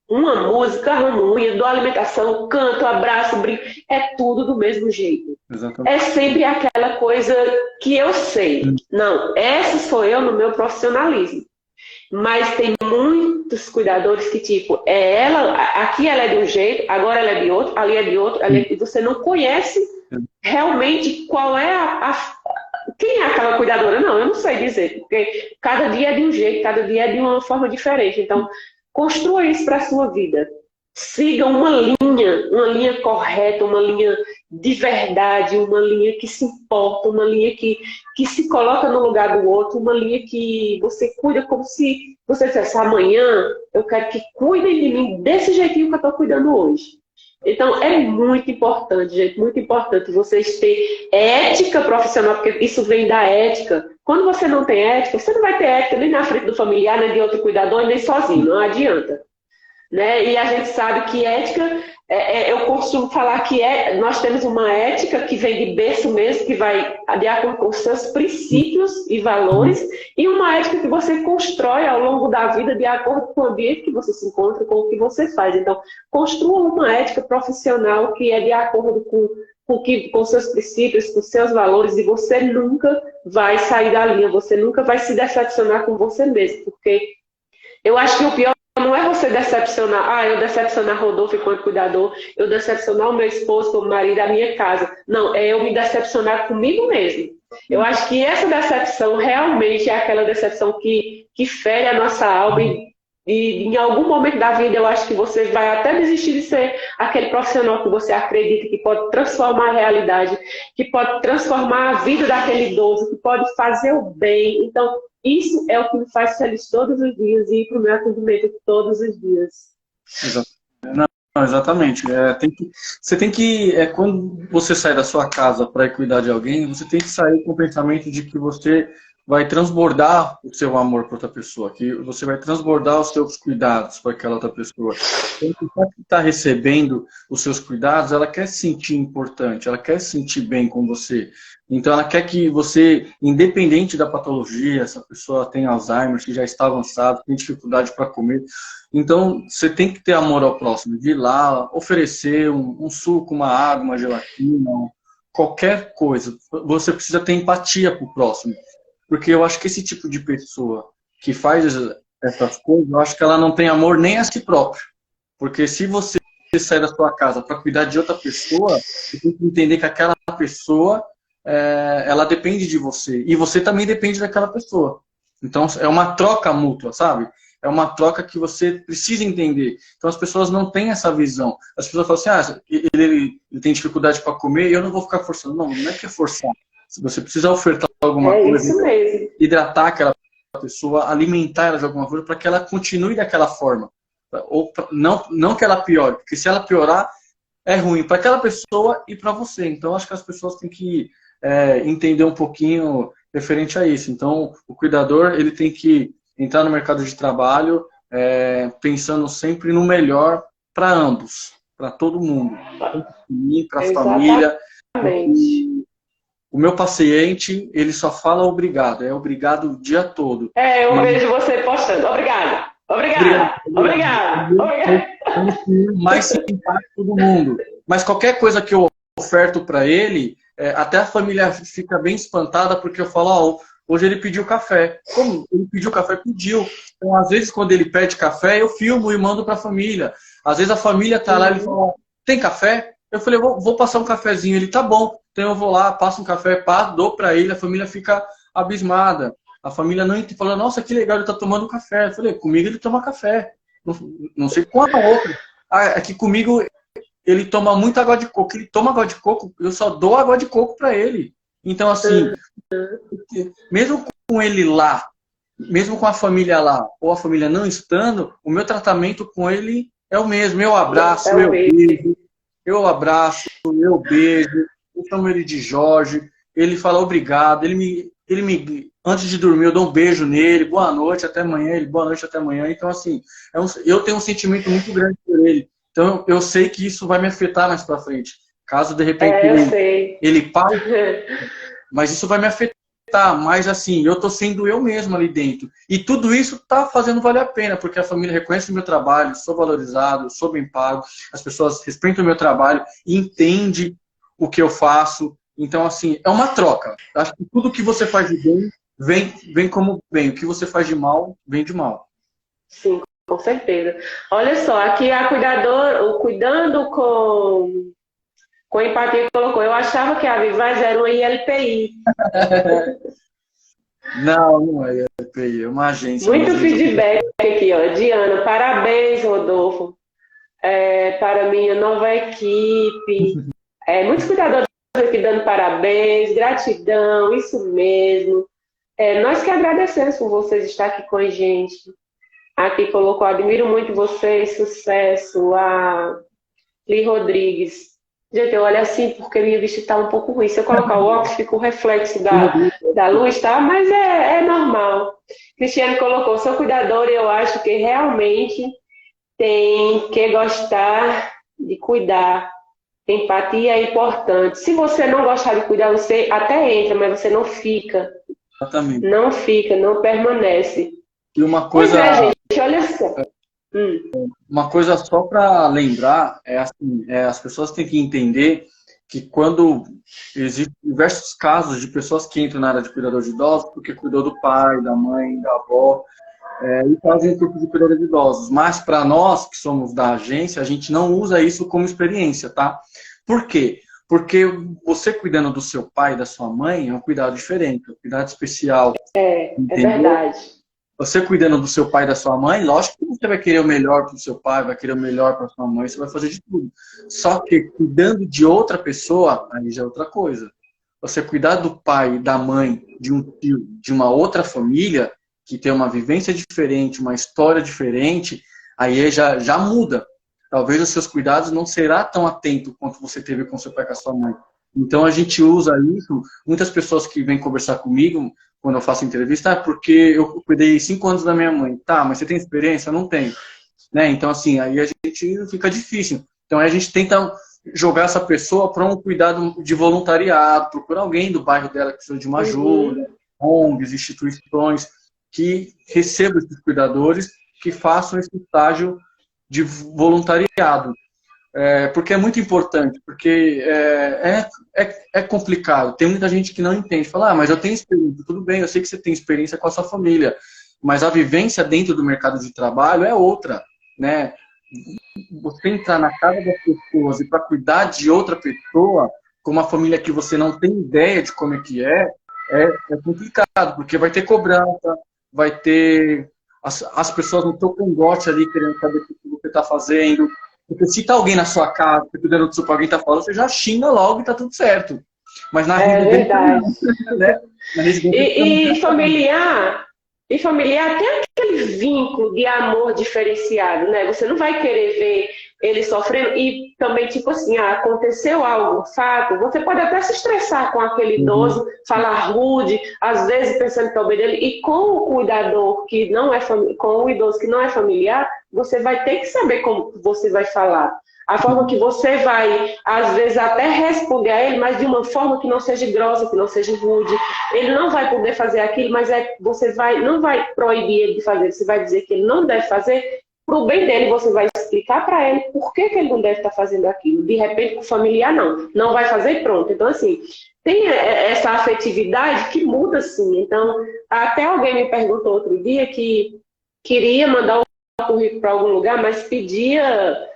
uma música, arrumo unha, dou alimentação, canto, abraço, brinco, é tudo do mesmo jeito. Exatamente. É sempre aquela coisa que eu sei. Não, essa sou eu no meu profissionalismo. Mas tem muitos cuidadores que, tipo, aqui ela é de um jeito, agora ela é de outro, ali é de outro, e você não conhece realmente qual é quem é aquela cuidadora. Não, eu não sei dizer, porque cada dia é de um jeito, cada dia é de uma forma diferente. Então, construa isso para a sua vida. Siga uma linha correta, uma linha de verdade, uma linha que se importa, uma linha que se coloca no lugar do outro, uma linha que você cuida como se você dissesse: amanhã eu quero que cuidem de mim desse jeitinho que eu estou cuidando hoje. Então, é muito importante, gente, muito importante vocês terem ética profissional, porque isso vem da ética. Quando você não tem ética, você não vai ter ética nem na frente do familiar, nem de outro cuidador, nem sozinho, não adianta. Né? E a gente sabe que ética, eu costumo falar que nós temos uma ética que vem de berço mesmo, que vai de acordo com os seus princípios e valores, e uma ética que você constrói ao longo da vida de acordo com o ambiente que você se encontra, com o que você faz. Então, construa uma ética profissional que é de acordo com seus princípios, com seus valores, e você nunca vai sair da linha, você nunca vai se decepcionar com você mesmo, porque eu acho que o pior não é você decepcionar, eu decepcionar Rodolfo enquanto cuidador, eu decepcionar o meu esposo como marido, a minha casa. Não, é eu me decepcionar comigo mesmo. Eu acho que essa decepção realmente é aquela decepção que fere a nossa alma, e em algum momento da vida eu acho que você vai até desistir de ser aquele profissional que você acredita que pode transformar a realidade, que pode transformar a vida daquele idoso, que pode fazer o bem. Então, isso é o que me faz feliz todos os dias e ir para o meu atendimento todos os dias. Exato. Não, exatamente. Você tem que, quando você sai da sua casa para ir cuidar de alguém, você tem que sair com o pensamento de que você vai transbordar o seu amor para outra pessoa, que você vai transbordar os seus cuidados para aquela outra pessoa. Então, a pessoa que está recebendo os seus cuidados, ela quer se sentir importante, ela quer se sentir bem com você. Então, ela quer que você, independente da patologia, se a pessoa tem Alzheimer, que já está avançado, tem dificuldade para comer, então, você tem que ter amor ao próximo, de ir lá, oferecer um suco, uma água, uma gelatina, qualquer coisa. Você precisa ter empatia para o próximo. Porque eu acho que esse tipo de pessoa que faz essas coisas, eu acho que ela não tem amor nem a si próprio. Porque se você sair da sua casa para cuidar de outra pessoa, você tem que entender que aquela pessoa, ela depende de você. E você também depende daquela pessoa. Então, é uma troca mútua, sabe? É uma troca que você precisa entender. Então as pessoas não têm essa visão. As pessoas falam assim, ele tem dificuldade para comer e eu não vou ficar forçando. Não, não é que é forçar. Se você precisa ofertar alguma coisa, isso mesmo. Hidratar aquela pessoa, alimentar ela de alguma coisa para que ela continue daquela forma. Ou não que ela piore, porque se ela piorar, é ruim para aquela pessoa e para você. Então acho que as pessoas têm que entender um pouquinho referente a isso. Então o cuidador, ele tem que entrar no mercado de trabalho pensando sempre no melhor para ambos, para todo mundo, para mim, para a família. O meu paciente, ele só fala obrigado, é obrigado o dia todo. Eu vejo você postando, obrigada, obrigada, obrigada, obrigada. É o mais simpático do mundo. Mas qualquer coisa que eu oferto para ele, até a família fica bem espantada, porque eu falo, hoje ele pediu café. Como? Ele pediu café? Pediu. Então, às vezes, quando ele pede café, eu filmo e mando para a família. Às vezes, a família está lá e ele fala, tem café? Eu falei, vou passar um cafezinho. Ele, tá bom. Então, eu vou lá, passo um café, dou para ele. A família fica abismada. A família não fala, nossa, que legal, ele está tomando café. Eu falei, comigo ele toma café. Não sei com a outra. Aqui comigo, ele toma muita água de coco. Ele toma água de coco, eu só dou água de coco para ele. Então, assim, mesmo com ele lá, mesmo com a família lá, ou a família não estando, o meu tratamento com ele é o mesmo. Eu abraço, eu beijo, eu chamo ele de Jorge, ele fala obrigado, antes de dormir eu dou um beijo nele, boa noite, até amanhã, ele, boa noite, até amanhã. Então, assim, eu tenho um sentimento muito grande por ele. Então, eu sei que isso vai me afetar mais pra frente. Caso, de repente, ele pare, mas isso vai me afetar. Mas, assim, eu tô sendo eu mesmo ali dentro. E tudo isso tá fazendo valer a pena, porque a família reconhece o meu trabalho, sou valorizado, sou bem pago, as pessoas respeitam o meu trabalho, entendem o que eu faço. Então, assim, é uma troca. Acho que tudo que você faz de bem, vem como bem. O que você faz de mal, vem de mal. Sim, com certeza. Olha só, aqui a cuidando com empatia, colocou. Eu achava que a Vivaz era uma ILPI. Não é ILPI, é uma agência. Muito feedback aqui, ó. Diana, parabéns, Rodolfo. Para a minha nova equipe. Muitos cuidadores aqui dando parabéns, gratidão, isso mesmo. Nós que agradecemos por vocês estar aqui com a gente. Aqui colocou, admiro muito vocês, sucesso. A Li Rodrigues. Gente, eu olho assim porque minha vista está um pouco ruim. Se eu colocar o óculos, fica o reflexo da luz, tá? Mas é normal. Cristiane colocou, sou cuidadora e eu acho que realmente tem que gostar de cuidar. Empatia é importante. Se você não gostar de cuidar, você até entra, mas você não fica. Exatamente. Não fica, não permanece. E uma coisa... Pois gente, olha só. Uma coisa só para lembrar, as pessoas têm que entender que quando existem diversos casos de pessoas que entram na área de cuidador de idosos, porque cuidou do pai, da mãe, da avó, e fazem o grupo de cuidador de idosos. Mas para nós, que somos da agência, a gente não usa isso como experiência, tá? Por quê? Porque você cuidando do seu pai e da sua mãe é um cuidado diferente, um cuidado especial. É verdade. Você cuidando do seu pai e da sua mãe, lógico que você vai querer o melhor para o seu pai, vai querer o melhor para a sua mãe, você vai fazer de tudo. Só que cuidando de outra pessoa, aí já é outra coisa. Você cuidar do pai e da mãe, de um tio, de uma outra família, que tem uma vivência diferente, uma história diferente, aí já muda. talvez os seus cuidados não será tão atento quanto você teve com seu pai e com a sua mãe. Então a gente usa isso, muitas pessoas que vêm conversar comigo, quando eu faço entrevista, porque eu cuidei 5 anos da minha mãe. Tá, mas você tem experiência? Eu não tenho. Né? Então, assim, aí a gente fica difícil. Então aí a gente tenta jogar essa pessoa para um cuidado de voluntariado, procurar alguém do bairro dela que precisa de uma ajuda, ONGs, instituições, que recebam esses cuidadores, que façam esse estágio de voluntariado. Porque é muito importante, porque é complicado. Tem muita gente que não entende. Fala, mas eu tenho experiência. Tudo bem, eu sei que você tem experiência com a sua família, mas a vivência dentro do mercado de trabalho é outra, né? Você entrar na casa das pessoas e para cuidar de outra pessoa, com uma família que você não tem ideia de como é que é complicado, porque vai ter cobrança, vai ter as pessoas no teu cangote ali querendo saber o que você está fazendo. Porque se tá alguém na sua casa, cuidando do seu alguém tá falando, você já xinga logo e tá tudo certo. Mas na residência, verdade. Né? Na residência e familiar tem aquele vínculo de amor diferenciado, né? Você não vai querer ver ele sofrendo e também, tipo assim, aconteceu algo, fato, você pode até se estressar com aquele idoso, falar rude, às vezes pensando que é o bem dele, e com o cuidador que não é com o idoso que não é familiar, você vai ter que saber como você vai falar. A forma que você vai, às vezes, até responder a ele, mas de uma forma que não seja grossa, que não seja rude. Ele não vai poder fazer aquilo, mas você não vai proibir ele de fazer. Você vai dizer que ele não deve fazer. Para o bem dele, você vai explicar para ele por que ele não deve estar fazendo aquilo. De repente, com o familiar, não vai fazer e pronto. Então, assim, tem essa afetividade que muda, assim. Então, até alguém me perguntou outro dia que queria mandar um currículo para algum lugar, mas pedia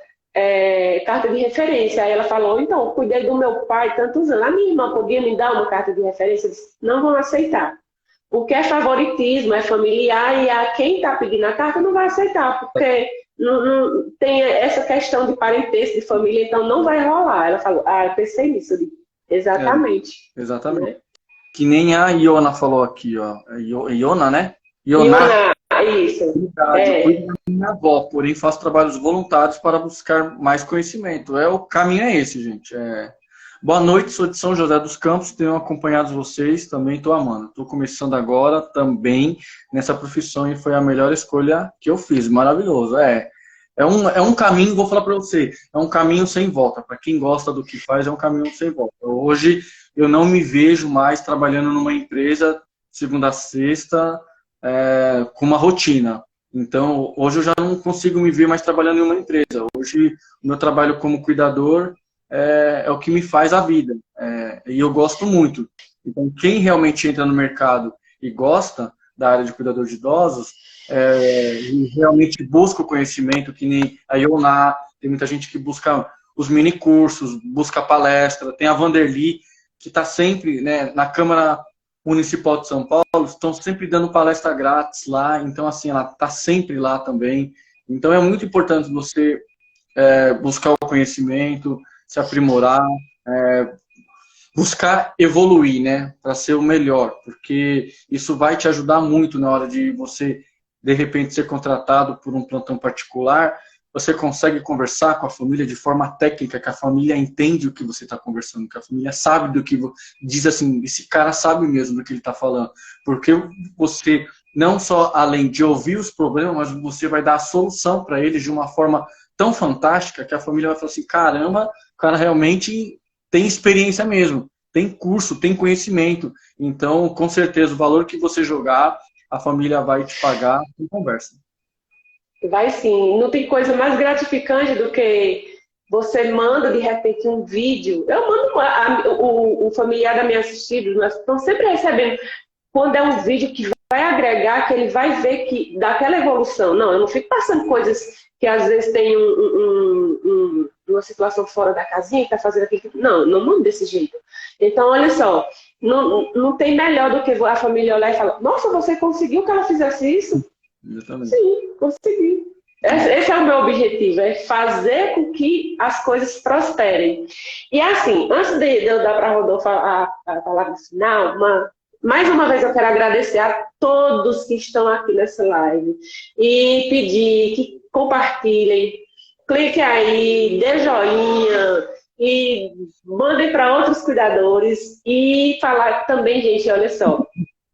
carta de referência. Aí ela falou, então, cuidei do meu pai tantos anos. A minha irmã podia me dar uma carta de referência? Eu disse, não vão aceitar. Porque é favoritismo, é familiar, e quem está pedindo a carta não vai aceitar, porque não tem essa questão de parentesco, de família, então não vai rolar. Ela falou, eu pensei nisso. Eu digo, exatamente. Exatamente. Né? Que nem a Iona falou aqui, ó. Iona, né? Iona, isso. Cuido da minha avó, porém faço trabalhos voluntários para buscar mais conhecimento. O caminho é esse, gente. Boa noite, sou de São José dos Campos, tenho acompanhado vocês, também estou amando. Estou começando agora também nessa profissão e foi a melhor escolha que eu fiz. Maravilhoso. É um caminho, vou falar para você, é um caminho sem volta. Para quem gosta do que faz, é um caminho sem volta. Hoje eu não me vejo mais trabalhando numa empresa segunda a sexta com uma rotina. Então, hoje eu já não consigo me ver mais trabalhando em uma empresa. Hoje, o meu trabalho como cuidador é o que me faz a vida. E eu gosto muito. Então, quem realmente entra no mercado e gosta da área de cuidador de idosos, e realmente busca o conhecimento, que nem a Ioná, tem muita gente que busca os mini cursos, busca palestra, tem a Vanderly, que está sempre, né, na Câmara Municipal de São Paulo, estão sempre dando palestra grátis lá, então assim, ela está sempre lá também. Então é muito importante você buscar o conhecimento, se aprimorar, buscar evoluir, né, para ser o melhor, porque isso vai te ajudar muito na hora de você, de repente, ser contratado por um plantão particular. Você consegue conversar com a família de forma técnica, que a família entende o que você está conversando, que a família sabe do que diz assim, esse cara sabe mesmo do que ele está falando, porque você não só além de ouvir os problemas, mas você vai dar a solução para eles de uma forma tão fantástica que a família vai falar assim, caramba, o cara realmente tem experiência mesmo, tem curso, tem conhecimento. Então, com certeza, o valor que você jogar, a família vai te pagar com conversa. Vai sim. Não tem coisa mais gratificante do que você manda, de repente, um vídeo. Eu mando o familiar da minha assistida, nós estamos sempre recebendo. Quando é um vídeo que vai agregar, que ele vai ver que daquela evolução. Não, eu não fico passando coisas que às vezes tem uma situação fora da casinha, que está fazendo aquilo. Não mando desse jeito. Então, olha só, não tem melhor do que a família olhar e falar, nossa, você conseguiu que ela fizesse isso? Exatamente. Sim, consegui. Esse é o meu objetivo, é fazer com que as coisas prosperem. E assim, antes de eu dar para a Rodolfo a palavra final, mais uma vez eu quero agradecer a todos que estão aqui nessa live e pedir que compartilhem, clique aí, dê joinha e mandem para outros cuidadores. E falar também, gente, olha só.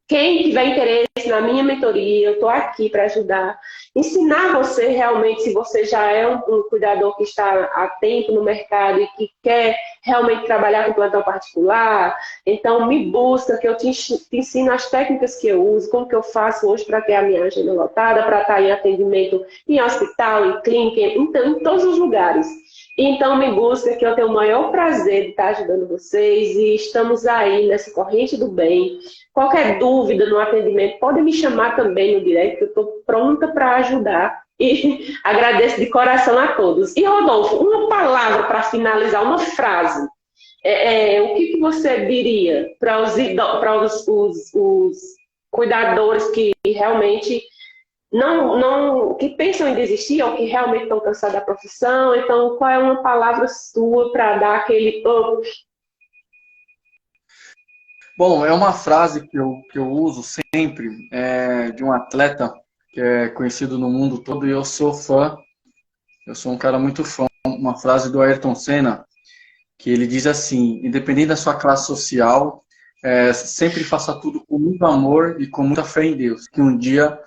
Quem tiver interesse na minha mentoria, eu estou aqui para ajudar, ensinar você realmente, se você já é um cuidador que está há tempo no mercado e que quer realmente trabalhar com plantão particular, então me busca, que eu te ensino as técnicas que eu uso, como que eu faço hoje para ter a minha agenda lotada, para estar em atendimento em hospital, em clínica, em todos os lugares. Então me busca, que eu tenho o maior prazer de estar ajudando vocês e estamos aí nessa corrente do bem. Qualquer dúvida no atendimento, pode me chamar também no direct, que eu estou pronta para ajudar. E agradeço de coração a todos. E, Rodolfo, uma palavra para finalizar, uma frase. O que você diria para os cuidadores que realmente que pensam em desistir ou que realmente estão cansados da profissão? Então, qual é uma palavra sua para dar aquele up? Bom, é uma frase que eu uso sempre, de um atleta que é conhecido no mundo todo, e eu sou fã, eu sou um cara muito fã, uma frase do Ayrton Senna, que ele diz assim: independente da sua classe social, sempre faça tudo com muito amor e com muita fé em Deus, que um dia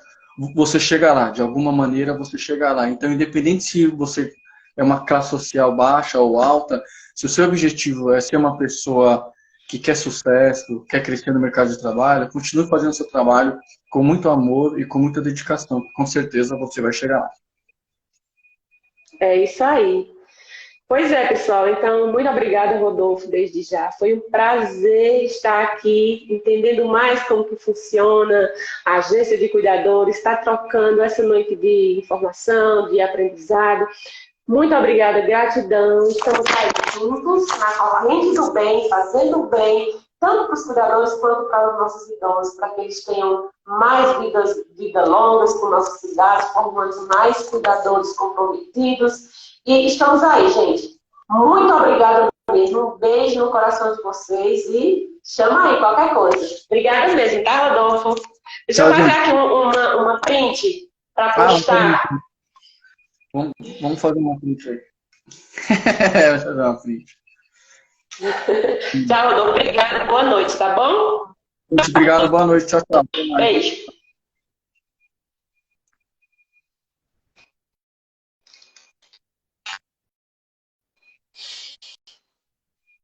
você chegará, de alguma maneira você chegará. Então, independente se você é uma classe social baixa ou alta, se o seu objetivo é ser uma pessoa que quer sucesso, quer crescer no mercado de trabalho, continue fazendo seu trabalho com muito amor e com muita dedicação. Com certeza você vai chegar lá. É isso aí. Pois é, pessoal. Então, muito obrigada, Rodolfo, desde já. Foi um prazer estar aqui, entendendo mais como que funciona a agência de cuidadores, estar trocando essa noite de informação, de aprendizado. Muito obrigada, gratidão. Estamos aí juntos, na corrente do bem, fazendo o bem, tanto para os cuidadores quanto para os nossos idosos, para que eles tenham mais vidas longas com nossas cidades, formando mais cuidadores comprometidos. E estamos aí, gente. Muito obrigada mesmo. Um beijo no coração de vocês e chama aí qualquer coisa. Obrigada mesmo, tá, Rodolfo? Deixa eu fazer aqui uma print para postar. Vamos fazer uma print aí. Vamos fazer uma print. Tchau, Rodolfo. Obrigada. Boa noite, tá bom? Obrigado, boa noite. Tchau, tchau. Beijo.